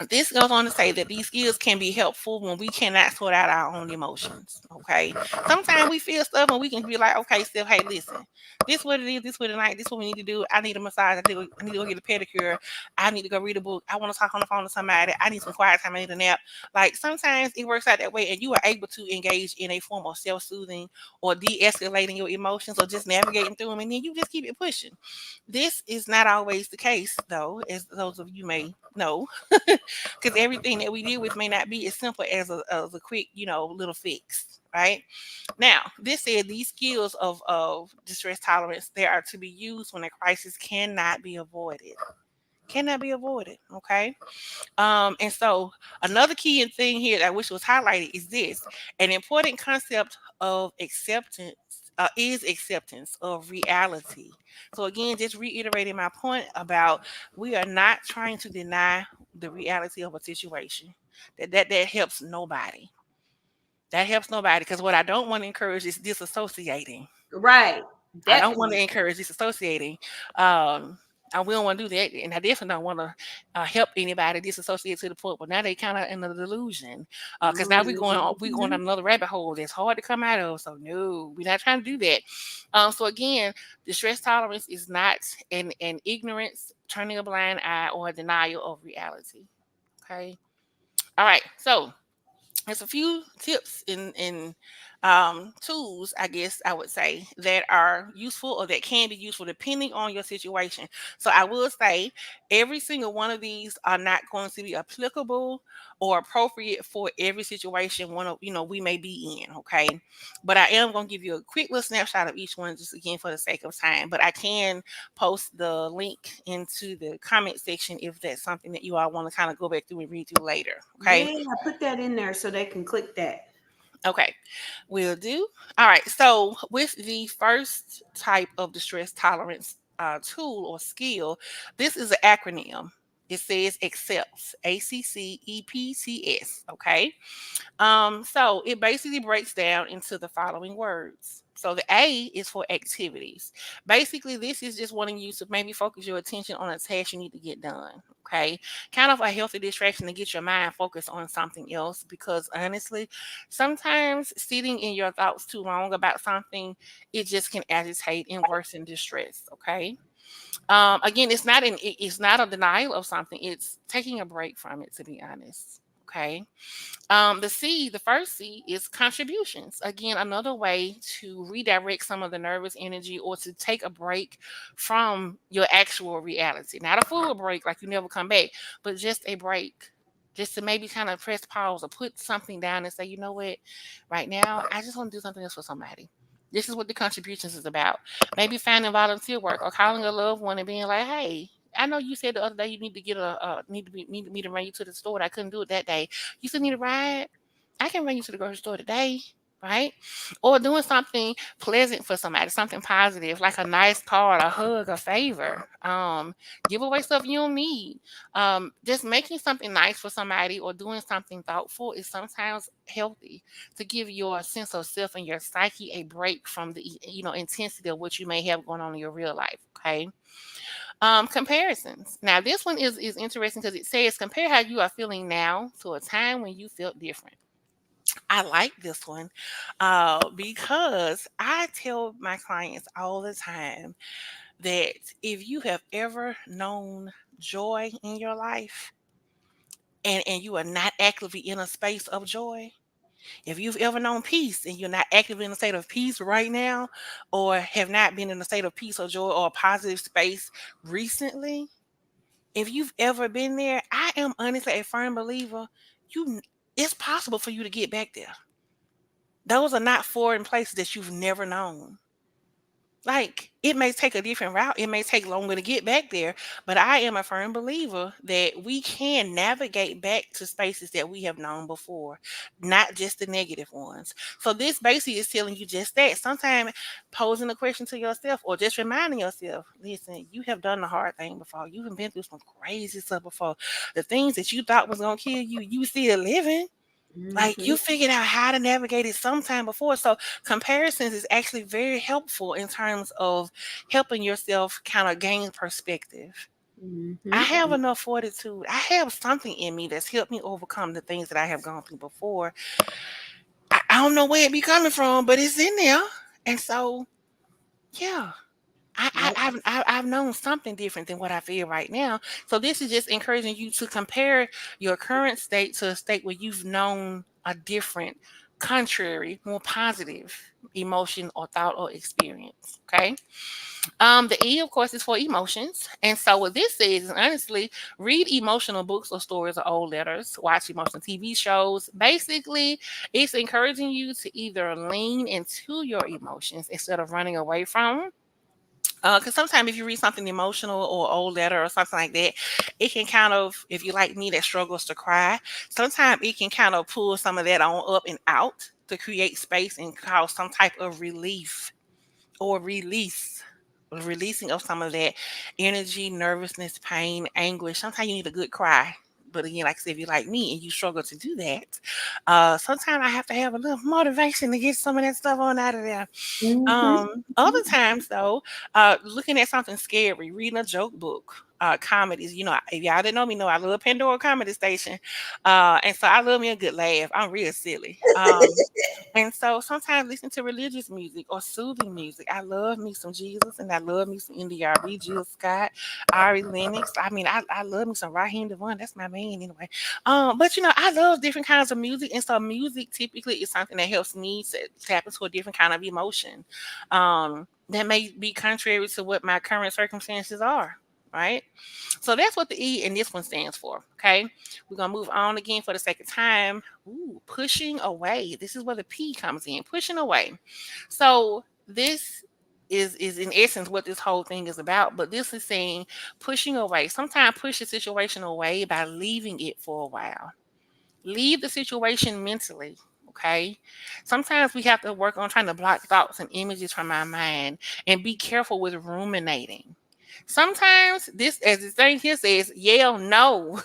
this goes on to say that these skills can be helpful when we cannot sort out our own emotions. Okay. Sometimes we feel stuff and we can be like, okay, Steph, hey, listen, this what it is, this what it like, this what we need to do. I need a massage, I need to go get a pedicure, I need to go read a book, I want to talk on the phone to somebody, I need some quiet time, I need a nap. Like sometimes it works out that way and you are able to engage in a form of self-soothing or de-escalating your emotions or just navigating through them, and then you just keep it pushing. This is not always the case though, as those of you may know, because everything that we deal with may not be as simple as a quick, little fix, right? Now, this said these skills of distress tolerance, they are to be used when a crisis cannot be avoided. Cannot be avoided, okay? And so another key thing here that I wish was highlighted is this: an important concept of acceptance is acceptance of reality. So again, just reiterating my point about we are not trying to deny the reality of a situation. That helps nobody. That helps nobody, because what I don't want to encourage is disassociating.
Right.
I don't want to
Definitely.
encourage disassociating. Um, we don't want to do that, and I definitely don't want to help anybody disassociate to the point where now they kind of in a delusion. Because now we going
Mhm.
on another rabbit hole that's hard to come out of. So no, we're not trying to do that. So again, the stress tolerance is not an ignorance, turning a blind eye, or a denial of reality. Okay. All right. So there's a few tips in tools, I guess I would say, that are useful or that can be useful depending on your situation. So I will say every single one of these are not going to be applicable or appropriate for every situation one of we may be in. Okay, but I am going to give you a quick little snapshot of each one, just again for the sake of time. But I can post the link into the comment section if that's something that you all want to kind of go back through and read through later. Okay.
Yeah, put that in there so they can click that.
Okay, will do. All right. So, with the first type of distress tolerance tool or skill, this is an acronym. It says ACCEPTS, ACCEPTS. Okay. So it basically breaks down into the following words. So the A is for activities. Basically, this is just wanting you to maybe focus your attention on a task you need to get done. Okay. Kind of a healthy distraction to get your mind focused on something else. Because honestly, sometimes sitting in your thoughts too long about something, it just can agitate and worsen distress. Okay. Again, it's not a denial of something. It's taking a break from it, to be honest. Okay. The first C is contributions. Again, another way to redirect some of the nervous energy or to take a break from your actual reality. Not a full break, like you never come back, but just a break. Just to maybe kind of press pause or put something down and say, you know what, right now, I just want to do something else for somebody. This is what the contributions is about. Maybe finding volunteer work or calling a loved one and being like, hey, I know you said the other day you need to get need me to run you to the store. And I couldn't do it that day. You still need a ride? I can bring you to the grocery store today, right? Or doing something pleasant for somebody, something positive, like a nice card, a hug, a favor. Give away stuff you don't need. Just making something nice for somebody or doing something thoughtful is sometimes healthy to give your sense of self and your psyche a break from the intensity of what you may have going on in your real life. Okay. Comparisons. Now, this one is interesting because it says compare how you are feeling now to a time when you felt different. I like this one because I tell my clients all the time that if you have ever known joy in your life and you are not actively in a space of joy, if you've ever known peace and you're not actively in a state of peace right now, or have not been in a state of peace or joy or a positive space recently, if you've ever been there, I am honestly a firm believer you it's possible for you to get back there. Those are not foreign places that you've never known. Like, it may take a different route, it may take longer to get back there, but I am a firm believer that we can navigate back to spaces that we have known before, not just the negative ones. So this basically is telling you just that. Sometimes posing a question to yourself or just reminding yourself, listen, you have done the hard thing before. You have been through some crazy stuff before. The things that you thought was gonna kill you, you still living. Like,
Mm-hmm.
you figured out how to navigate it sometime before. So comparisons is actually very helpful in terms of helping yourself kind of gain perspective. I have
Mm-hmm.
enough fortitude. I have something in me that's helped me overcome the things that I have gone through before. I don't know where it be coming from, but it's in there. And so, yeah,
Yep.
I've known something different than what I feel right now. So this is just encouraging you to compare your current state to a state where you've known a different, contrary, more positive emotion or thought or experience. Okay. The E, of course, is for emotions. And so what this says is honestly, read emotional books or stories or old letters, watch emotional TV shows. Basically, it's encouraging you to either lean into your emotions instead of running away from them. Because sometimes if you read something emotional or old letter or something like that, it can kind of, if you like me that struggles to cry, sometimes it can kind of pull some of that on up and out to create space and cause some type of relief or release. Releasing of some of that energy, nervousness, pain, anguish. Sometimes you need a good cry. But again, like I said, if you're like me and you struggle to do that, sometimes I have to have a little motivation to get some of that stuff on out of there.
Mm-hmm.
Other times though, looking at something scary, reading a joke book, comedies. You know, if y'all didn't know me, know I love Pandora Comedy Station, and so I love me a good laugh. I'm real silly. And so sometimes listen to religious music or soothing music. I love me some Jesus and I love me some NDRB, Jill Scott, Ari Lennox. I mean, I love me some Raheem Devon. That's my man anyway. But you know, I love different kinds of music, and so music typically is something that helps me to tap into a different kind of emotion. That may be contrary to what my current circumstances are. Right. So that's what the E in this one stands for. Okay. We're gonna move on again for the sake of time. Ooh, pushing away. This is where the P comes in. Pushing away. So this is in essence what this whole thing is about. But this is saying pushing away. Sometimes push the situation away by leaving it for a while. Leave the situation mentally. Okay. Sometimes we have to work on trying to block thoughts and images from our mind and be careful with ruminating. Sometimes this, as the thing here says, yell no.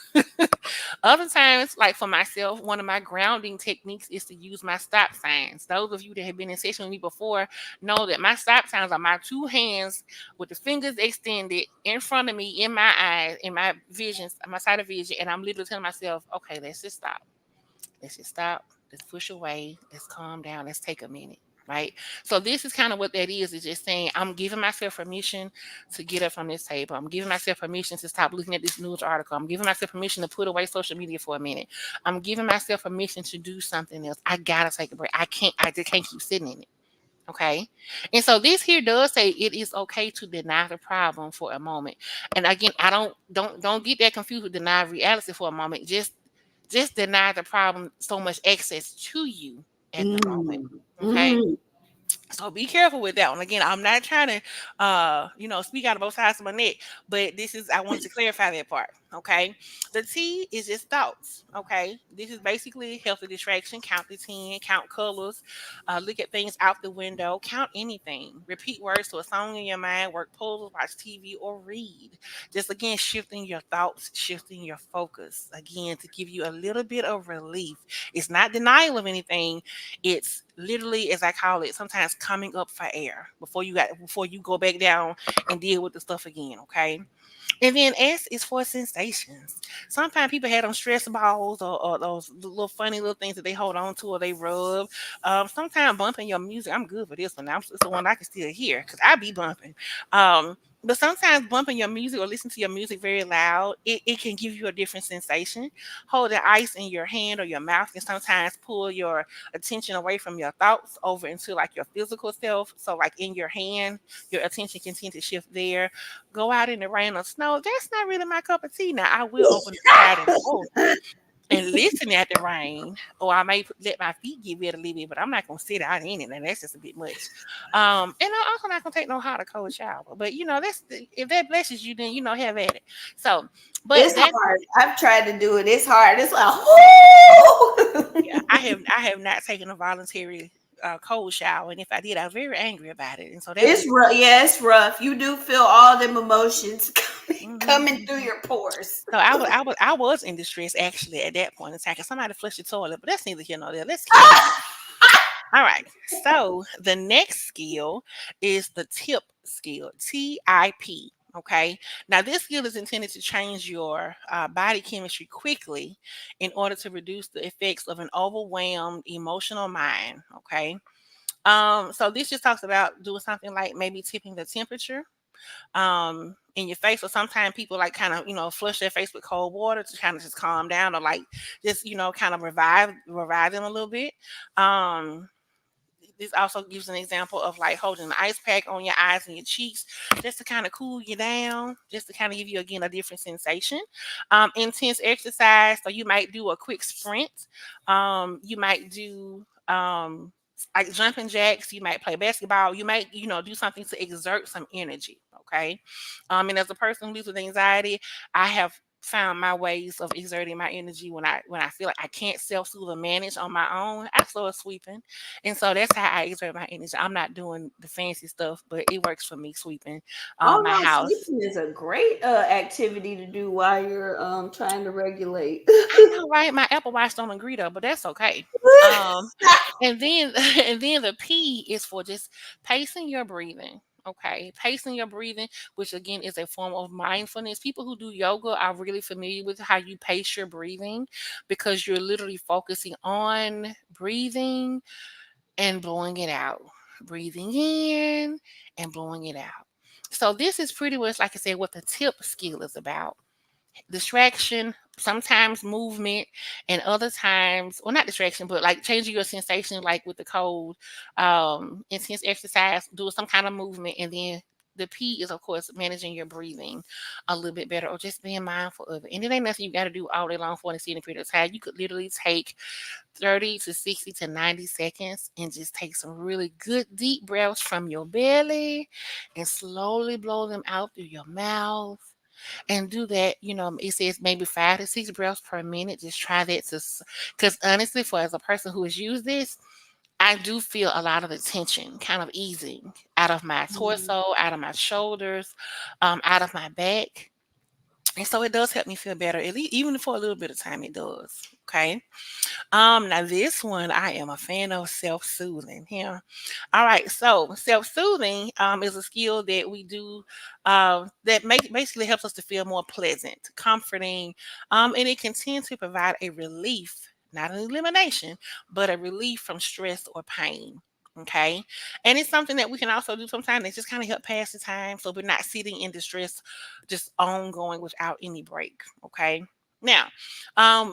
Other times, like for myself, one of my grounding techniques is to use my stop signs. Those of you that have been in session with me before know that my stop signs are my two hands with the fingers extended in front of me, in my eyes, in my visions, my side of vision, and I'm literally telling myself, okay, let's just stop. Let's just stop. Let's push away. Let's calm down. Let's take a minute. Right. So this is kind of what that is just saying I'm giving myself permission to get up from this table. I'm giving myself permission to stop looking at this news article. I'm giving myself permission to put away social media for a minute. I'm giving myself permission to do something else. I gotta take a break. I just can't keep sitting in it. Okay. And so this here does say it is okay to deny the problem for a moment. And again, I don't get that confused with deny reality for a moment. Just deny the problem so much access to you at the moment.
Mm.
Okay.
Mm.
So be careful with that one. Again, I'm not trying to speak out of both sides of my neck, but this is I wanted to clarify that part. Okay. The T is just thoughts. Okay. This is basically healthy distraction. Count to 10, count colors, look at things out the window, count anything. Repeat words to a song in your mind, work puzzles, watch TV, or read. Just again, shifting your thoughts, shifting your focus. Again, to give you a little bit of relief. It's not denial of anything. It's literally, as I call it, sometimes coming up for air before you go back down and deal with the stuff again. Okay. And then S is for sensations. Sometimes people have them stress balls or those little funny little things that they hold on to or they rub. Sometimes bumping your music. I'm good for this one. It's the one I can still hear because I be bumping. But sometimes bumping your music or listening to your music very loud, it can give you a different sensation. Holding ice in your hand or your mouth can sometimes pull your attention away from your thoughts over into like your physical self. So like in your hand, your attention can tend to shift there. Go out in the rain or snow. That's not really my cup of tea. Now I will open the side and door and listen at the rain, or I may let my feet get wet a little bit, but I'm not gonna sit out in it, and that's just a bit much. And I'm also not gonna take no hot or cold shower. But if that blesses you, then have at it. So, but
It's
that
hard. I've tried to do it. It's hard. It's like,
yeah, I have not taken a voluntary cold shower, and if I did, I was very angry about it, and so that
it's
was.
rough. Yeah, it's rough. You do feel all them emotions coming
Mhm.
through your pores.
So I was in distress actually at that point in time because somebody flushed the toilet, but that's neither here nor there. Let's keep moving. All right. So the next skill is the tip skill, TIP. Okay. Now, this skill is intended to change your body chemistry quickly in order to reduce the effects of an overwhelmed emotional mind. Okay. So this just talks about doing something like maybe tipping the temperature in your face, or sometimes people like kind of flush their face with cold water to kind of just calm down, or like just kind of revive them a little bit. um this also gives an example of like holding an ice pack on your eyes and your cheeks just to kind of cool you down, just to kind of give you again a different sensation. Intense exercise, so you might do a quick sprint. You might do like jumping jacks, you might play basketball, you might do something to exert some energy. Okay. And as a person who lives with anxiety, I have found my ways of exerting my energy when I feel like I can't self-soothe or manage on my own. I start sweeping, and so that's how I exert my energy. I'm not doing the fancy stuff, but it works for me sweeping
Oh
my
no,
house.
sleeping is a great activity to do while you're trying to regulate.
I know, right? My Apple Watch don't agree though, but that's okay. Um, and then and then the P is for just pacing your breathing. Okay, pacing your breathing, which again is a form of mindfulness. People who do yoga are really familiar with how you pace your breathing because you're literally focusing on breathing and blowing it out, breathing in and blowing it out. So, this is pretty much, like I said, what the tip skill is about. Distraction, sometimes movement, and other times, well, not distraction, but like changing your sensation, like with the cold, intense exercise, doing some kind of movement, and then the P is, of course, managing your breathing a little bit better or just being mindful of it. And it ain't nothing you got to do all day long for an extended period of time. You could literally take 30 to 60 to 90 seconds and just take some really good deep breaths from your belly and slowly blow them out through your mouth and do that. It says maybe 5 to 6 breaths per minute. Just try that because honestly, for as a person who has used this, I do feel a lot of the tension kind of easing out of my
Mhm.
torso, out of my shoulders, out of my back. And so it does help me feel better, at least even for a little bit of time, it does. Okay. Now this one I am a fan of self-soothing. Yeah. All right. So self-soothing is a skill that we do that basically helps us to feel more pleasant, comforting, and it can tend to provide a relief, not an elimination, but a relief from stress or pain. Okay. And it's something that we can also do sometimes that just kind of help pass the time so we're not sitting in distress, just ongoing without any break. Okay. Now,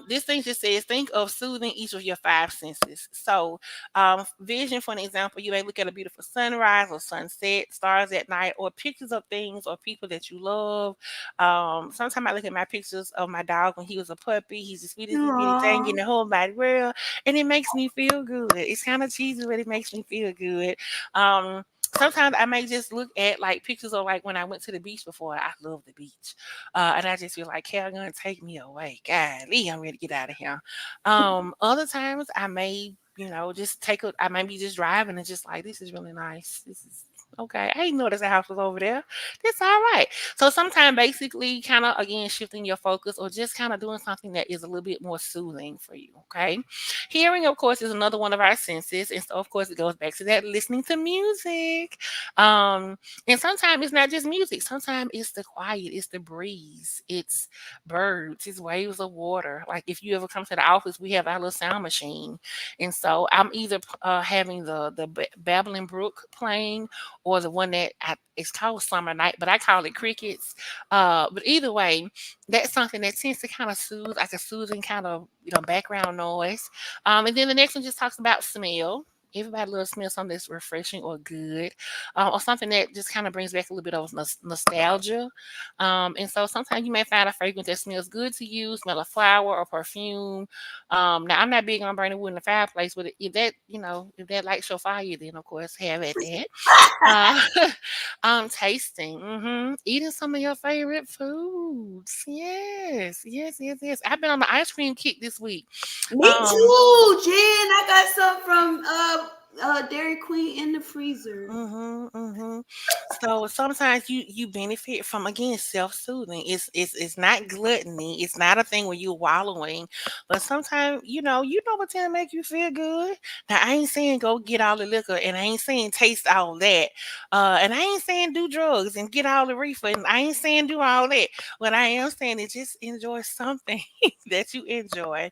this thing just says think of soothing each of your five senses. So, vision, for an example, you may look at a beautiful sunrise or sunset, stars at night, or pictures of things or people that you love. Sometimes I look at my pictures of my dog when he was a puppy. He's the sweetest little bitty thing in
Aw.
the whole wide world, and it makes me feel good. It's kind of cheesy, but it makes me feel good. Sometimes I may just look at like pictures of like when I went to the beach before. I love the beach. And I just feel like, "Hell, gonna take me away. Golly, I'm ready to get out of here." Other times I may, just I may be just driving and just like, this is really nice. This is okay. I didn't know there's a house was over there. That's all right. So sometimes basically kind of again shifting your focus or just kind of doing something that is a little bit more soothing for you. Okay. Hearing, of course, is another one of our senses. And so of course it goes back to that listening to music. Um, and sometimes it's not just music. Sometimes it's the quiet, it's the breeze, it's birds, it's waves of water. Like if you ever come to the office, we have our little sound machine, and so I'm either having the babbling brook playing or the one that it's called Summer Night, but I call it crickets. But either way, that's something that tends to kind of soothe, like a soothing kind of background noise. And then the next one just talks about smell. Everybody loves smell something that's refreshing or good, or something that just kind of brings back a little bit of nostalgia. And so sometimes you may find a fragrance that smells good to you, smell a flower or perfume. Now I'm not big on burning wood in the fireplace, but if that lights your fire, then of course have at that. Uh, tasting, eating some of your favorite foods. Yes, yes, yes, yes. I've been on the ice cream kick this week.
Me
Um,
too, Jen. I got some from Dairy Queen in the freezer.
mhm. So sometimes you benefit from again self-soothing. It's not gluttony. It's not a thing where you're wallowing, but sometimes what's gonna make you feel good. Now I ain't saying go get all the liquor, and I ain't saying taste all that, and I ain't saying do drugs and get all the reefer, and I ain't saying do all that. What I am saying is just enjoy something that you enjoy,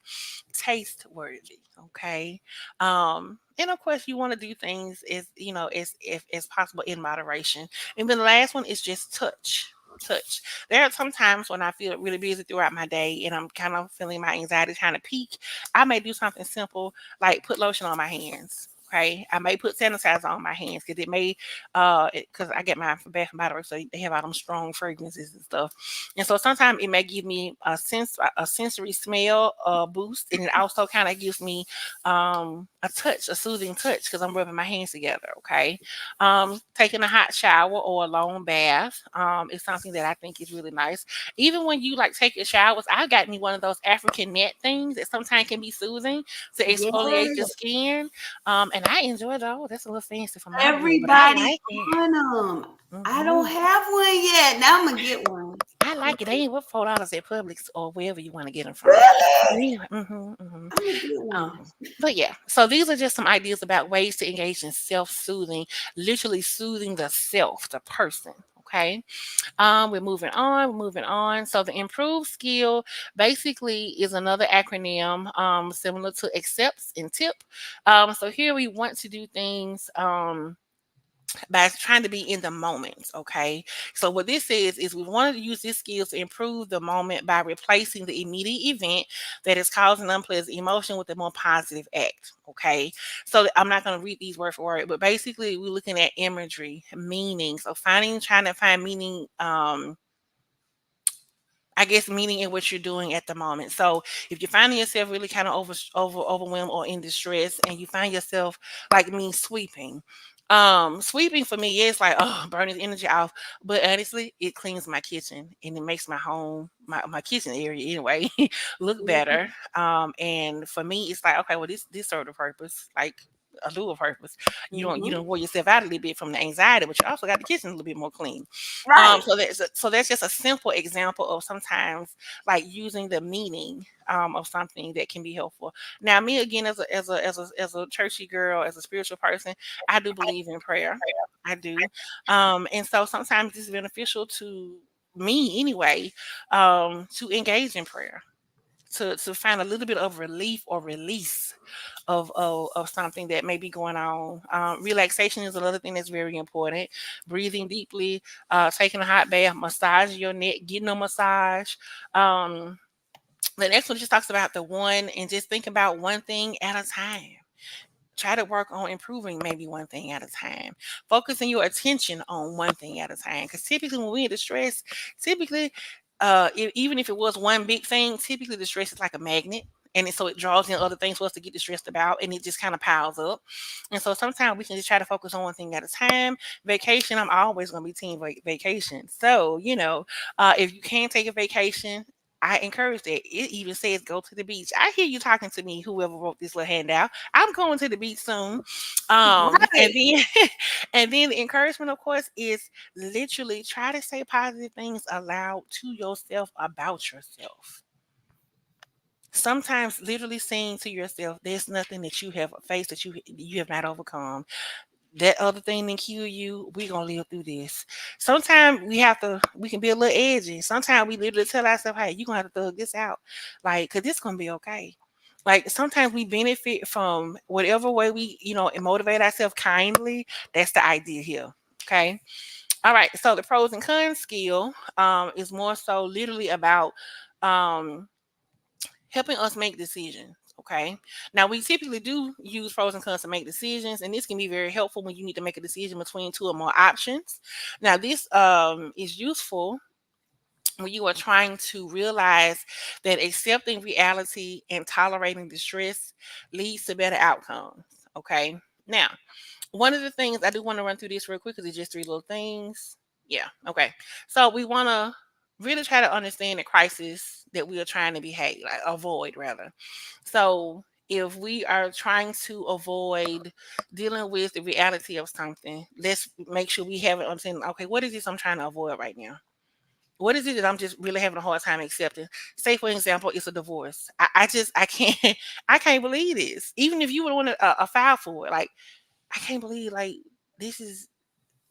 taste worthy. Okay. And of course, you want to do things as if as possible in moderation. And then the last one is just touch. Touch. There are some times when I feel really busy throughout my day and I'm kind of feeling my anxiety trying to peak. I may do something simple like put lotion on my hands. Okay, I may put sanitizer on my hands because it may, because I get mine from Bath and Body Works, so they have all them strong fragrances and stuff. And so sometimes it may give me a sensory smell boost, and it also kind of gives me a soothing touch because I'm rubbing my hands together. Okay. Taking a hot shower or a long bath is something that I think is really nice. Even when you like take your showers, I got me one of those African net things that sometimes can be soothing to exfoliate your
Yes,
skin. And I enjoy those. That's a little fancy for my blood, but I
everybody
like it.
on them. I don't
Hmm
have one yet. Now I'm gonna get one.
I like it. They ain't worth $4 at Publix or wherever you want to get them from.
Really?
Yeah. Mm-hmm.
I'm gonna get one.
But yeah, so these are just some ideas about ways to engage in self-soothing, literally soothing the self, the person. Okay. We're moving on. We're moving on. So the improved skill basically is another acronym similar to accepts and tip. So here we want to do things. By trying to be in the moment. Okay. So what this is we want to use this skill to improve the moment by replacing the immediate event that is causing unpleasant emotion with a more positive act. Okay. So I'm not going to read these word for word, but basically we're looking at imagery, meaning. So trying to find meaning, I guess meaning in what you're doing at the moment. So if you're finding yourself really kind of overwhelmed or in distress, and you find yourself like me sweeping. Sweeping for me is like, oh, burning energy off. But honestly, it cleans my kitchen and it makes my home, my kitchen area anyway, look
Mhm.
better. And for me, it's like, okay, well, this served a purpose, like a little purpose. You don't
Mhm.
wear yourself out a little bit from the anxiety, but you also got the kitchen a little bit more clean.
Right.
So that's just a simple example of sometimes like using the meaning of something that can be helpful. Now, me again, as a churchy girl, as a spiritual person, I do believe in prayer. I do, and so sometimes it's beneficial to me anyway, to engage in prayer. To find a little bit of relief or release of something that may be going on. Relaxation is another thing that's very important. Breathing deeply, taking a hot bath, massage your neck, getting a massage. Um, the next one just talks about the one and just think about one thing at a time. Try to work on improving maybe one thing at a time. Focusing your attention on one thing at a time. Because typically when we're in distress, typically, even if it was one big thing, typically the stress is like a magnet. So it draws in other things for us to get distressed about, and it just kind of piles up. And so sometimes we can just try to focus on one thing at a time. Vacation, I'm always going to be team vacation. So, if you can take a vacation, I encourage that. It even says go to the beach. I hear you talking to me, whoever wrote this little handout. I'm going to the beach soon. And
Right.
then and then the encouragement, of course, is literally try to say positive things aloud to yourself about yourself. Sometimes literally saying to yourself, there's nothing that you have faced that you have not overcome. That other thing didn't kill you. We're gonna live through this. Sometimes we can be a little edgy. Sometimes we literally tell ourselves, hey, you're gonna have to thug this out. Like, cause this gonna be okay. Like sometimes we benefit from whatever way we, and motivate ourselves kindly. That's the idea here. Okay. All right. So the pros and cons skill is more so literally about um helping us make decisions. Okay. Now we typically do use pros and cons to make decisions, and this can be very helpful when you need to make a decision between two or more options. Now this is useful when you are trying to realize that accepting reality and tolerating distress leads to better outcomes. Okay. Now, one of the things I do want to run through this real quick because it's just three little things. Yeah. Okay. So we want to really try to understand the crisis that we are trying to avoid rather. So if we are trying to avoid dealing with the reality of something, let's make sure we have an understanding. Okay, what is this I'm trying to avoid right now? What is it that I'm just really having a hard time accepting? Say, for example, it's a divorce. I can't, I can't believe this. Even if you would want a file for it, like, I can't believe, like, this is,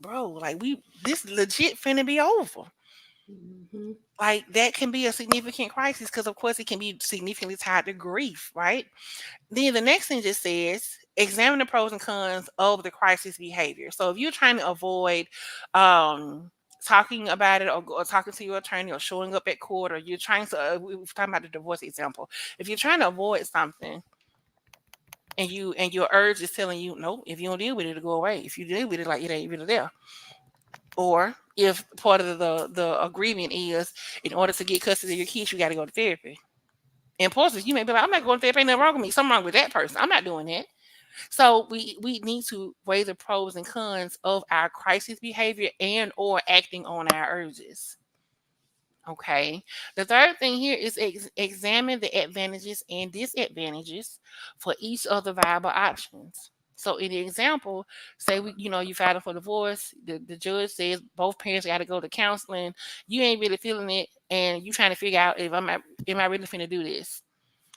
bro, like, this legit finna be over.
Mhm.
Like, that can be a significant crisis because, of course, it can be significantly tied to grief, right? Then the next thing just says examine the pros and cons of the crisis behavior. So if you're trying to avoid um, talking about it or talking to your attorney or showing up at court, or you're trying to, we're talking about the divorce example. If you're trying to avoid something and your urge is telling you, no, if you don't deal with it, it'll go away. If you deal with it, like it ain't really there. Or if part of the agreement is in order to get custody of your kids, you got to go to therapy. And plus, you may be like, I'm not going to therapy. Ain't nothing wrong with me. Something wrong with that person. I'm not doing that. So we need to weigh the pros and cons of our crisis behavior and or acting on our urges. Okay. The third thing here is examine the advantages and disadvantages for each of the viable options. So in the example, say you filed for divorce, the judge says both parents got to go to counseling. You ain't really feeling it, and you trying to figure out if am I really finna do this.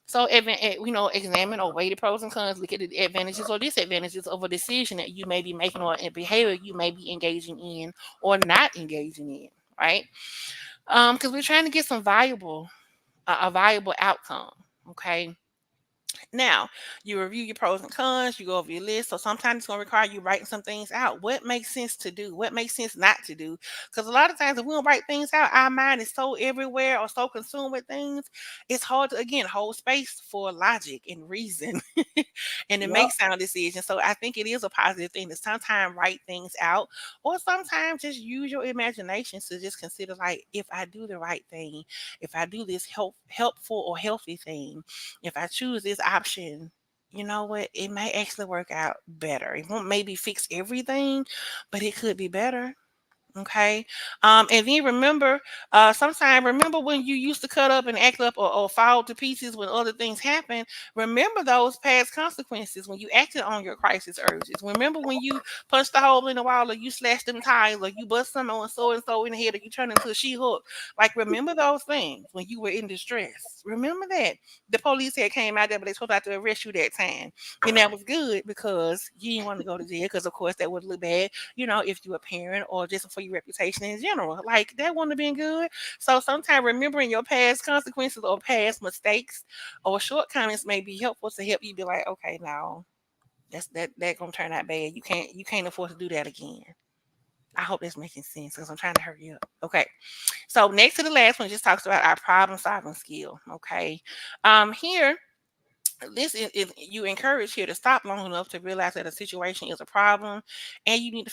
So, examine or weigh the pros and cons. Look at the advantages or disadvantages of a decision that you may be making or a behavior you may be engaging in or not engaging in, right? Because we're trying to get a viable outcome. Okay. Now, you review your pros and cons, you go over your list. So sometimes it's going to require you writing some things out. What makes sense to do? What makes sense not to do? Because a lot of times if we don't write things out, our mind is so everywhere or so consumed with things, it's hard to, again, hold space for logic and reason and to make
Yep.
sound decisions. So I think it is a positive thing to sometimes write things out or sometimes just use your imagination to just consider, like, if I do the right thing, if I do this helpful or healthy thing, if I choose this option, you know what? It may actually work out better. It won't maybe fix everything, but it could be better. Okay. And then remember when you used to cut up and act up or fall to pieces when other things happen. Remember those past consequences when you acted on your crisis urges. Remember when you punched a hole in the wall or you slashed them tires or you bust someone on so and so in the head or you turned into a she-hook. Like, remember those things when you were in distress. Remember that. The police had came out there, but they supposed to have to arrest you that time. And that was good because you didn't want to go to jail because of course that would look bad, if you're a parent or just for your reputation in general. Like, that wouldn't have been good. So sometimes remembering your past consequences or past mistakes or shortcomings may be helpful to help you be like, okay, now that gonna turn out bad. You can't afford to do that again. I hope that's making sense because I'm trying to hurry up. Okay. So next to the last one just talks about our problem solving skill. Okay. Here this is you encourage here to stop long enough to realize that a situation is a problem and you need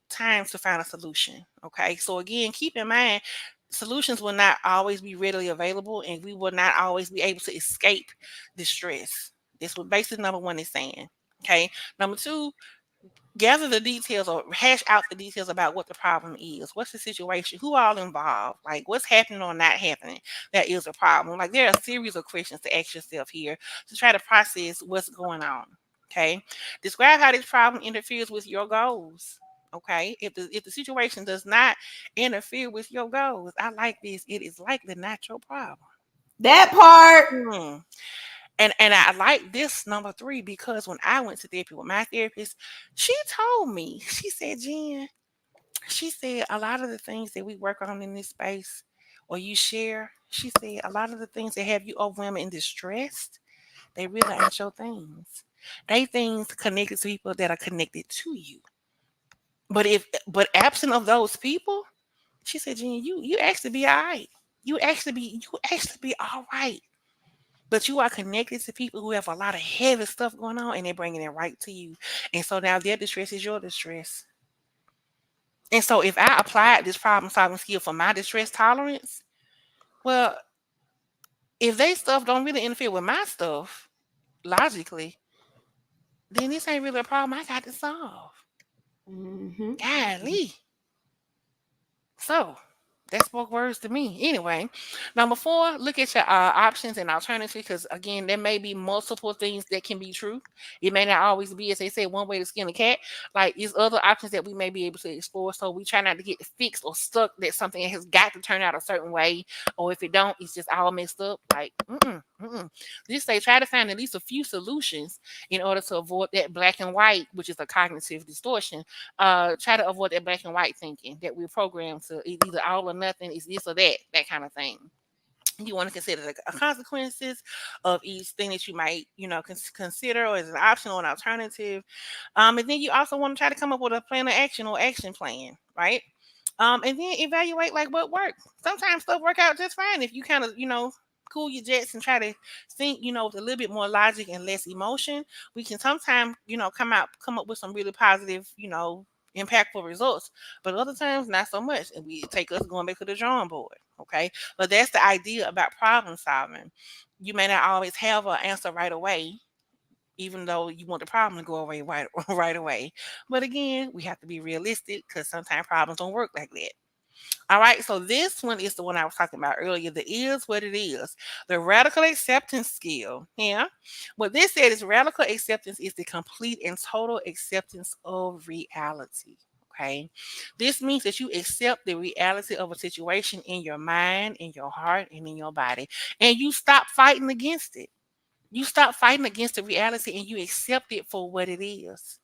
time to find a solution. Okay, so again, keep in mind solutions will not always be readily available and we will not always be able to escape distress. This what basically number one is saying. Okay, number two, gather the details or hash out the details about what the problem is. What's the situation? Who all involved? Like, what's happening or not happening? That is a problem. Like, there are a series of questions to ask yourself here to try to process what's going on. Okay. Describe how this problem interferes with your goals. Okay. If the situation does not interfere with your goals, I like this. It is likely not your problem.
That part.
Hmm. And I like this number three because when I went to therapy with my therapist, she told me, she said, Jen, she said a lot of the things that we work on in this space or you share, she said a lot of the things that have you overwhelmed and distressed, they really ain't your things. They things connected to people that are connected to you. But absent of those people, she said, Jen, you actually be all right. You actually be all right. But you are connected to people who have a lot of heavy stuff going on and they're bringing it right to you. And so now their distress is your distress. And so if I applied this problem solving skill for my distress tolerance, well, if they stuff don't really interfere with my stuff logically, then this ain't really a problem I got to solve.
Mm-hmm.
Golly. So that spoke words to me. Anyway, number four, look at your options and alternatives because, again, there may be multiple things that can be true. It may not always be, as they say, one way to skin a cat. Like, there's other options that we may be able to explore. So we try not to get fixed or stuck that something has got to turn out a certain way. Or if it don't, it's just all messed up. Like, Just say try to find at least a few solutions in order to avoid that black and white, which is a cognitive distortion. Try to avoid that black and white thinking that we're programmed to either all or nothing is this or that kind of thing. You want to consider the consequences of each thing that you might, consider or as an option or an alternative. And then you also want to try to come up with a plan of action or action plan, right? And then evaluate like what worked. Sometimes stuff work out just fine if you kind of, cool your jets and try to think, with a little bit more logic and less emotion. We can sometimes, come up with some really positive, impactful results. But other times not so much. And we take us going back to the drawing board. Okay. But that's the idea about problem solving. You may not always have an answer right away, even though you want the problem to go away right away. But again, we have to be realistic because sometimes problems don't work like that. All right, so this one is the one I was talking about earlier. The is what it is. The radical acceptance skill. Yeah. What this said is radical acceptance is the complete and total acceptance of reality. Okay. This means that you accept the reality of a situation in your mind, in your heart, and in your body. And you stop fighting against it. You stop fighting against the reality and you accept it for what it is.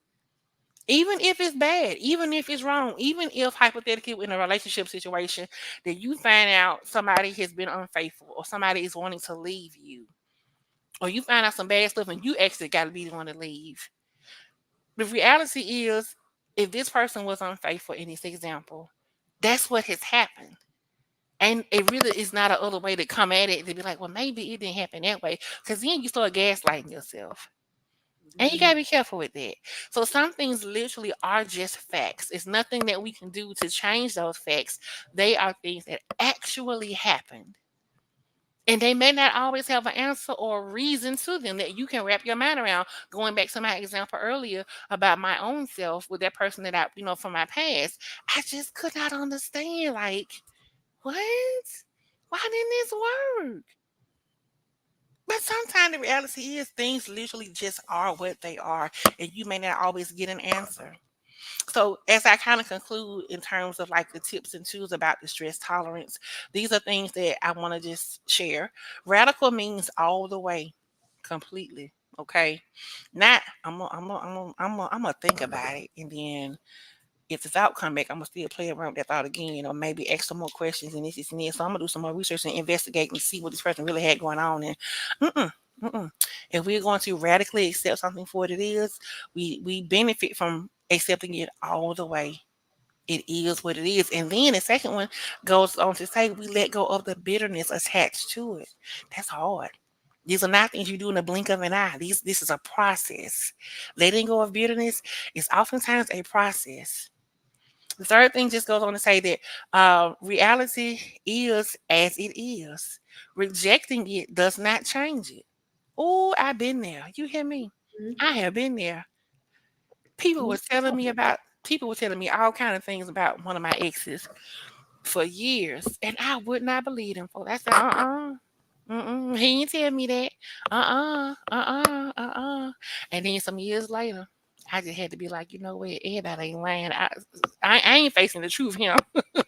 Even if it's bad, even if it's wrong, even if hypothetically in a relationship situation that you find out somebody has been unfaithful or somebody is wanting to leave you, or you find out some bad stuff and you actually got to be the one to leave. The reality is, if this person was unfaithful in this example, that's what has happened. And it really is not a other way to come at it to be like, well, maybe it didn't happen that way. Because then you start gaslighting yourself. And you gotta be careful with that. So some things literally are just facts. It's nothing that we can do to change those facts. They are things that actually happened. And they may not always have an answer or a reason to them that you can wrap your mind around. Going back to my example earlier about my own self with that person that I, from my past, I just could not understand. Like, what? Why didn't this work? But sometimes the reality is things literally just are what they are, and you may not always get an answer. So, as I kind of conclude in terms of like the tips and tools about the stress tolerance, these are things that I want to just share. Radical means all the way, completely. Okay, not I'm gonna think about it, and then if the thought come back, I'm gonna still play around with that thought again, or maybe ask some more questions and this and this. So I'm gonna do some more research and investigate and see what this person really had going on. And mm-mm, mm-mm. If we're going to radically accept something for what it is, we benefit from accepting it all the way. It is what it is. And then the second one goes on to say we let go of the bitterness attached to it. That's hard. These are not things you do in a blink of an eye. This is a process. Letting go of bitterness is oftentimes a process. The third thing just goes on to say that reality is as it is. Rejecting it does not change it. Oh, I've been there. You hear me? I have been there. People were telling me about people were telling me all kind of things about one of my exes for years, and I would not believe them. For I said, he didn't tell me that. And then some years later, I just had to be like, you know what? Everybody ain't lying. I ain't facing the truth here. I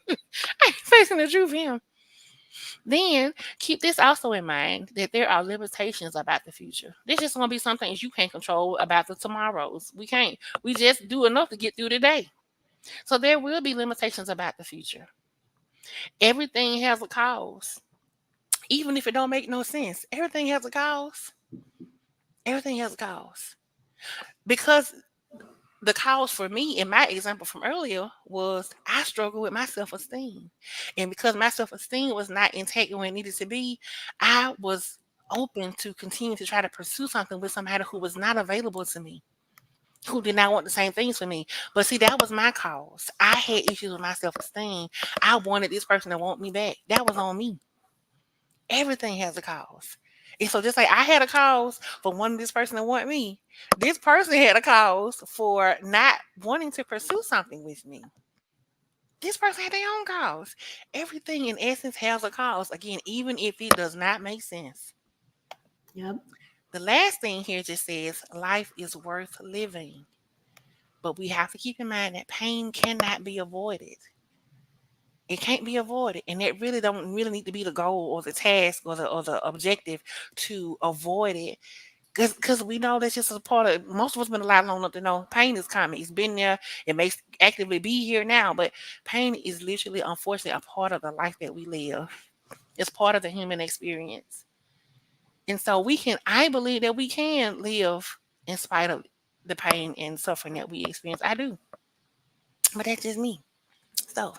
ain't facing the truth here. Then keep this also in mind that there are limitations about the future. There's just gonna be some things you can't control about the tomorrows. We can't. We just do enough to get through the day. So there will be limitations about the future. Everything has a cause. Even if it don't make no sense, everything has a cause. Everything has a cause. Because the cause for me in my example from earlier was I struggled with my self-esteem. And because my self-esteem was not intact when it needed to be, I was open to continue to try to pursue something with somebody who was not available to me, who did not want the same things for me. But see, that was my cause. I had issues with my self-esteem. I wanted this person to want me back. That was on me. Everything has a cause. And so just like I had a cause for wanting this person to want me, this person had a cause for not wanting to pursue something with me. This person had their own cause. Everything in essence has a cause. Again, even if it does not make sense.
Yep.
The last thing here just says life is worth living. But we have to keep in mind that pain cannot be avoided. It can't be avoided, and it really don't really need to be the goal or the task or the objective to avoid it. Because we know that's just a part of most of us been alive long enough to know pain is coming. It's been there. It may actively be here now, but pain is literally, unfortunately, a part of the life that we live. It's part of the human experience, and so I believe that we can live in spite of the pain and suffering that we experience. I do, but that's just me. So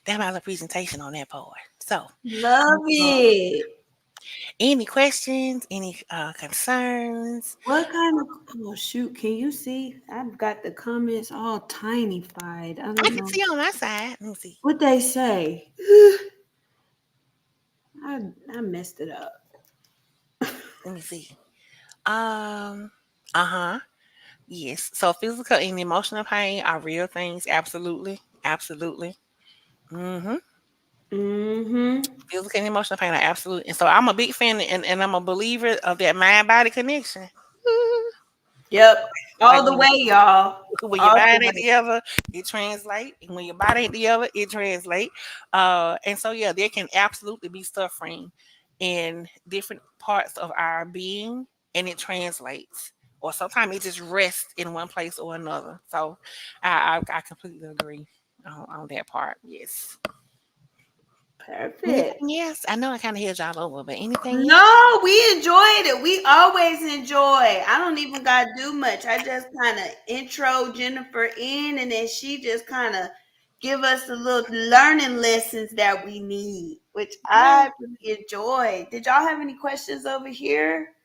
that's my little presentation on that part. So,
Love it.
any questions? Any concerns?
What kind of oh shoot, can you see? I've got the comments all tiny-fied. I
I
don't
can
know
see on my side. Let me see.
what they say. I messed it up.
Let me see. Uh-huh. Yes. So physical and emotional pain are real things. Absolutely. Absolutely. Mm-hmm.
Mm-hmm.
Physical and emotional pain are absolute. And so I'm a big fan and I'm a believer of that mind body connection.
Yep.
Like
All the
when
way, y'all.
when your
All the
mind ain't
way.
together, it translate. And when your body ain't together, it translate. And so yeah, there can absolutely be suffering in different parts of our being, and it translates. Or sometimes it just rests in one place or another. So I completely agree on that part. Yes.
Perfect.
Anything else? I know I kind of held y'all over, but anything else?
No, we enjoyed it. We always enjoy. I don't even gotta do much. I just kind of intro Jennifer in, and then she just kind of give us the little learning lessons that we need, which
Right.
I really enjoy. Did y'all have any questions over here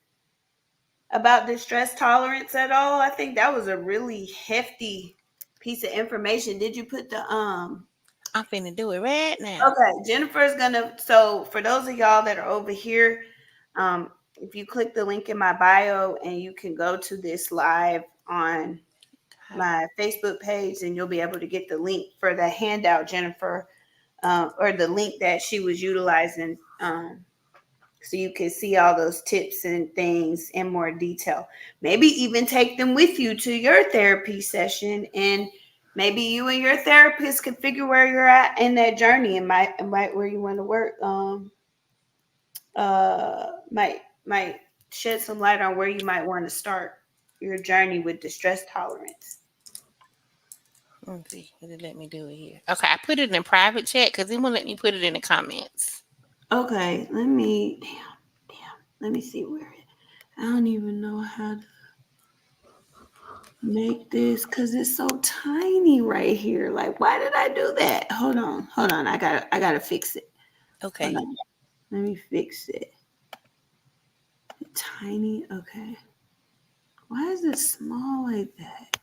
about distress tolerance at all? I think that was a really hefty piece of information. Did you put the
I'm finna do it right now.
Okay, Jennifer's gonna. So for those of y'all that are over here, if you click the link in my bio and you can go to this live on
Okay.
my Facebook page, and you'll be able to get the link for the handout, Jennifer, or the link that she was utilizing, so you can see all those tips and things in more detail. Maybe even take them with you to your therapy session, and maybe you and your therapist can figure where you're at in that journey, and might where you want to work. Might shed some light on where you might want to start your journey with distress tolerance.
Let me see. Did it let me do it here? Okay, I put it in private chat because it won't let me put it in the comments.
Okay, let me. Damn. Let me see where it. I don't even know how to make this because it's so tiny right here. Like, why did I do that? Hold on. I gotta fix it. Hold
Okay.
on. Let me fix it. Tiny. Okay. Why is it small like that?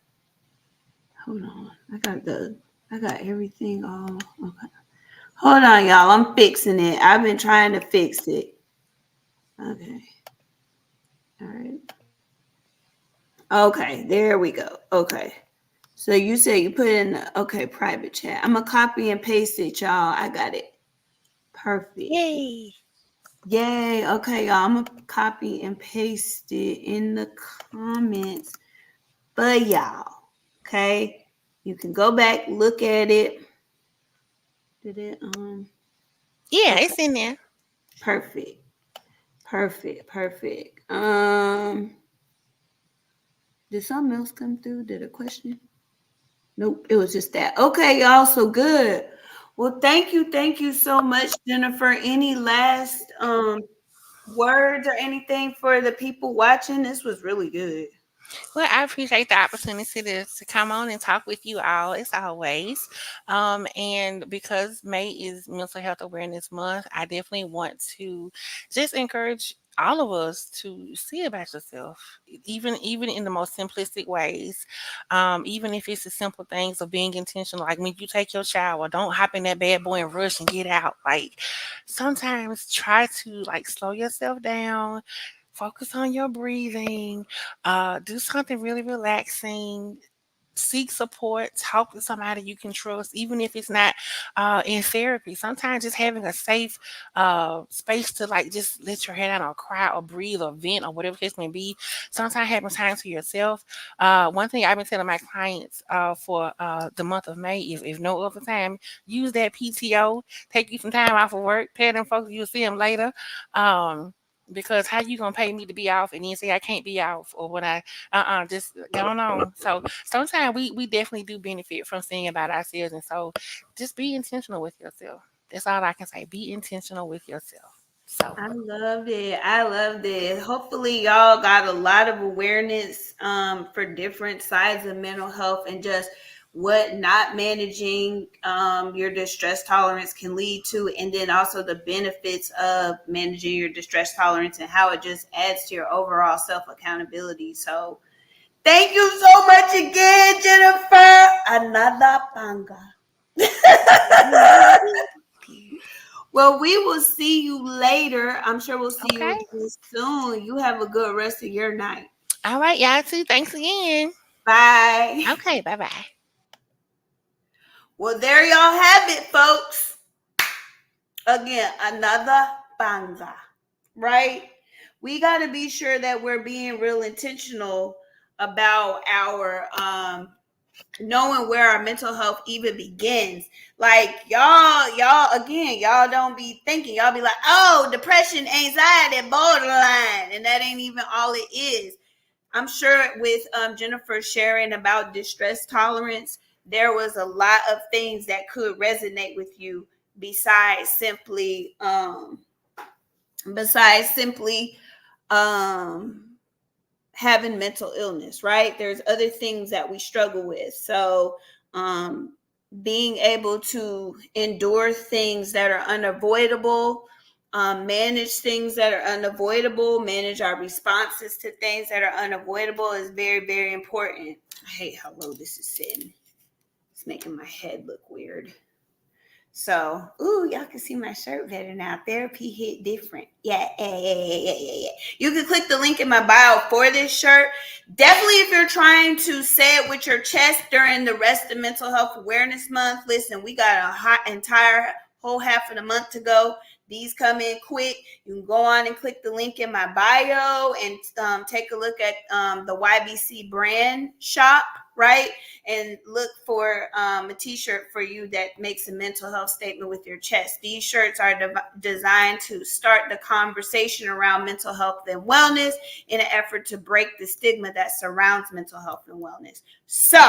Hold on. I got everything all. Okay. Hold on, y'all. I'm fixing it. I've been trying to fix it. Okay. All right. Okay. There we go. Okay. So you said you put in okay private chat. I'm gonna copy and paste it, y'all. I got it. Perfect.
Yay.
Yay. Okay, y'all. I'm gonna copy and paste it in the comments for y'all. Okay. You can go back, look at it. Did it
Yeah,
okay.
it's in there.
Perfect. Perfect. Did something else come through? Did a question? Nope, it was just that. Okay, y'all. So good. Well, thank you so much, Jennifer. Any last words or anything for the people watching? This was really good.
Well, I appreciate the opportunity to come on and talk with you all as always. And because May is Mental Health Awareness Month, I definitely want to just encourage all of us to see about yourself, even in the most simplistic ways. Even if it's the simple things of being intentional, like when you take your shower, don't hop in that bad boy and rush and get out. Like sometimes try to like slow yourself down, focus on your breathing, do something really relaxing. Seek support. Talk to somebody you can trust, even if it's not in therapy. Sometimes just having a safe space to like just let your head out or cry or breathe or vent or whatever the case may be. Sometimes having time to yourself. One thing I've been telling my clients for the month of May is, if no other time, use that PTO. Take you some time off of work. Tell them folks you'll see them later. Because how you gonna pay me to be off and then say I can't be off, or when I just going on. So sometimes we definitely do benefit from seeing about ourselves, and so just be intentional with yourself. That's all I can say. Be intentional with yourself. So
I loved it. I loved it. Hopefully, y'all got a lot of awareness for different sides of mental health and just what not managing your distress tolerance can lead to, and then also the benefits of managing your distress tolerance and how it just adds to your overall self accountability. So, thank you so much again, Jennifer. Another panga. Well, we will see you later. I'm sure we'll see you
okay.
again soon. You have a good rest of your night.
All right, y'all too. Thanks again.
Bye.
Okay, bye-bye.
Well, there y'all have it, folks. Again, another panza, right? We got to be sure that we're being real intentional about our knowing where our mental health even begins. Like y'all don't be thinking, y'all be like, oh, depression, anxiety, borderline, and that ain't even all it is. I'm sure with Jennifer sharing about distress tolerance, there was a lot of things that could resonate with you besides simply having mental illness, right? There's other things that we struggle with. So being able to endure things that are unavoidable, manage things that are unavoidable, manage our responses to things that are unavoidable is very, very important. I hate how low this is sitting. It's making my head look weird. So, y'all can see my shirt better now. Therapy hit different. Yeah. You can click the link in my bio for this shirt. Definitely, if you're trying to say it with your chest during the rest of Mental Health Awareness Month, listen, we got a entire whole half of the month to go. These come in quick. You can go on and click the link in my bio and take a look at the YBC brand shop, right? And look for a t-shirt for you that makes a mental health statement with your chest. These shirts are designed to start the conversation around mental health and wellness in an effort to break the stigma that surrounds mental health and wellness. So,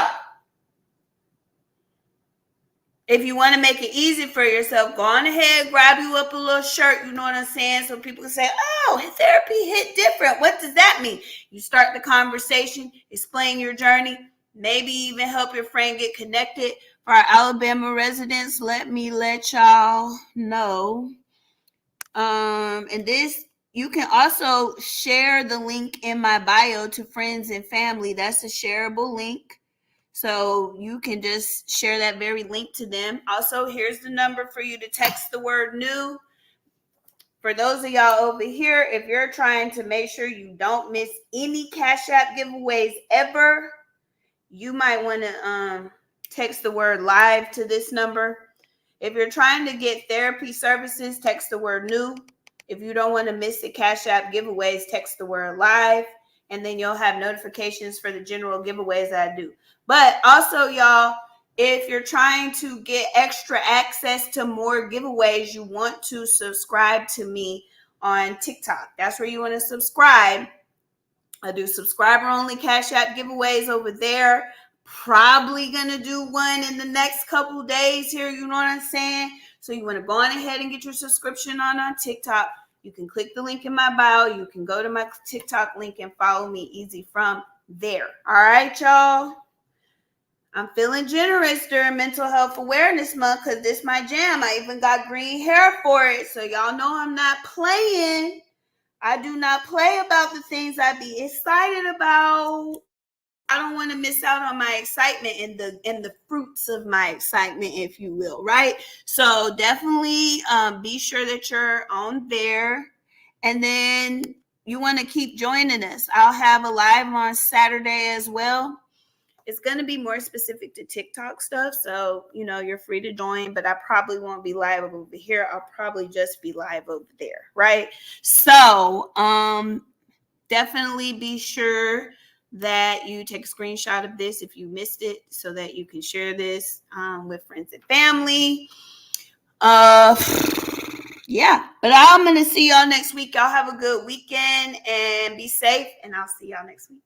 if you want to make it easy for yourself, go on ahead, grab you up a little shirt, you know what I'm saying? So people can say, oh, therapy hit different. What does that mean? You start the conversation, explain your journey, maybe even help your friend get connected. For our Alabama residents, let me let y'all know. And this, you can also share the link in my bio to friends and family. That's a shareable link. So you can just share that very link to them. Also, here's the number for you to text the word new. For those of y'all over here, if you're trying to make sure you don't miss any Cash App giveaways ever, you might want to text the word live to this number. If you're trying to get therapy services, text the word new. If you don't want to miss the Cash App giveaways, text the word live, and then you'll have notifications for the general giveaways that I do. But also, y'all, if you're trying to get extra access to more giveaways, you want to subscribe to me on TikTok. That's where you want to subscribe. I do subscriber only Cash App giveaways over there. Probably gonna do one in the next couple days here, you know what I'm saying? So you want to go on ahead and get your subscription on TikTok. You can click the link in my bio. You can go to my TikTok link and follow me easy from there. All right, y'all. I'm feeling generous during Mental Health Awareness Month because this is my jam. I even got green hair for it. So y'all know I'm not playing. I do not play about the things I be excited about. I don't want to miss out on my excitement and the fruits of my excitement, if you will, right? So definitely be sure that you're on there. And then you want to keep joining us. I'll have a live on Saturday as well. It's going to be more specific to TikTok stuff. So, you're free to join, but I probably won't be live over here. I'll probably just be live over there, right? So, definitely be sure that you take a screenshot of this if you missed it so that you can share this with friends and family. Yeah, but I'm going to see y'all next week. Y'all have a good weekend and be safe, and I'll see y'all next week.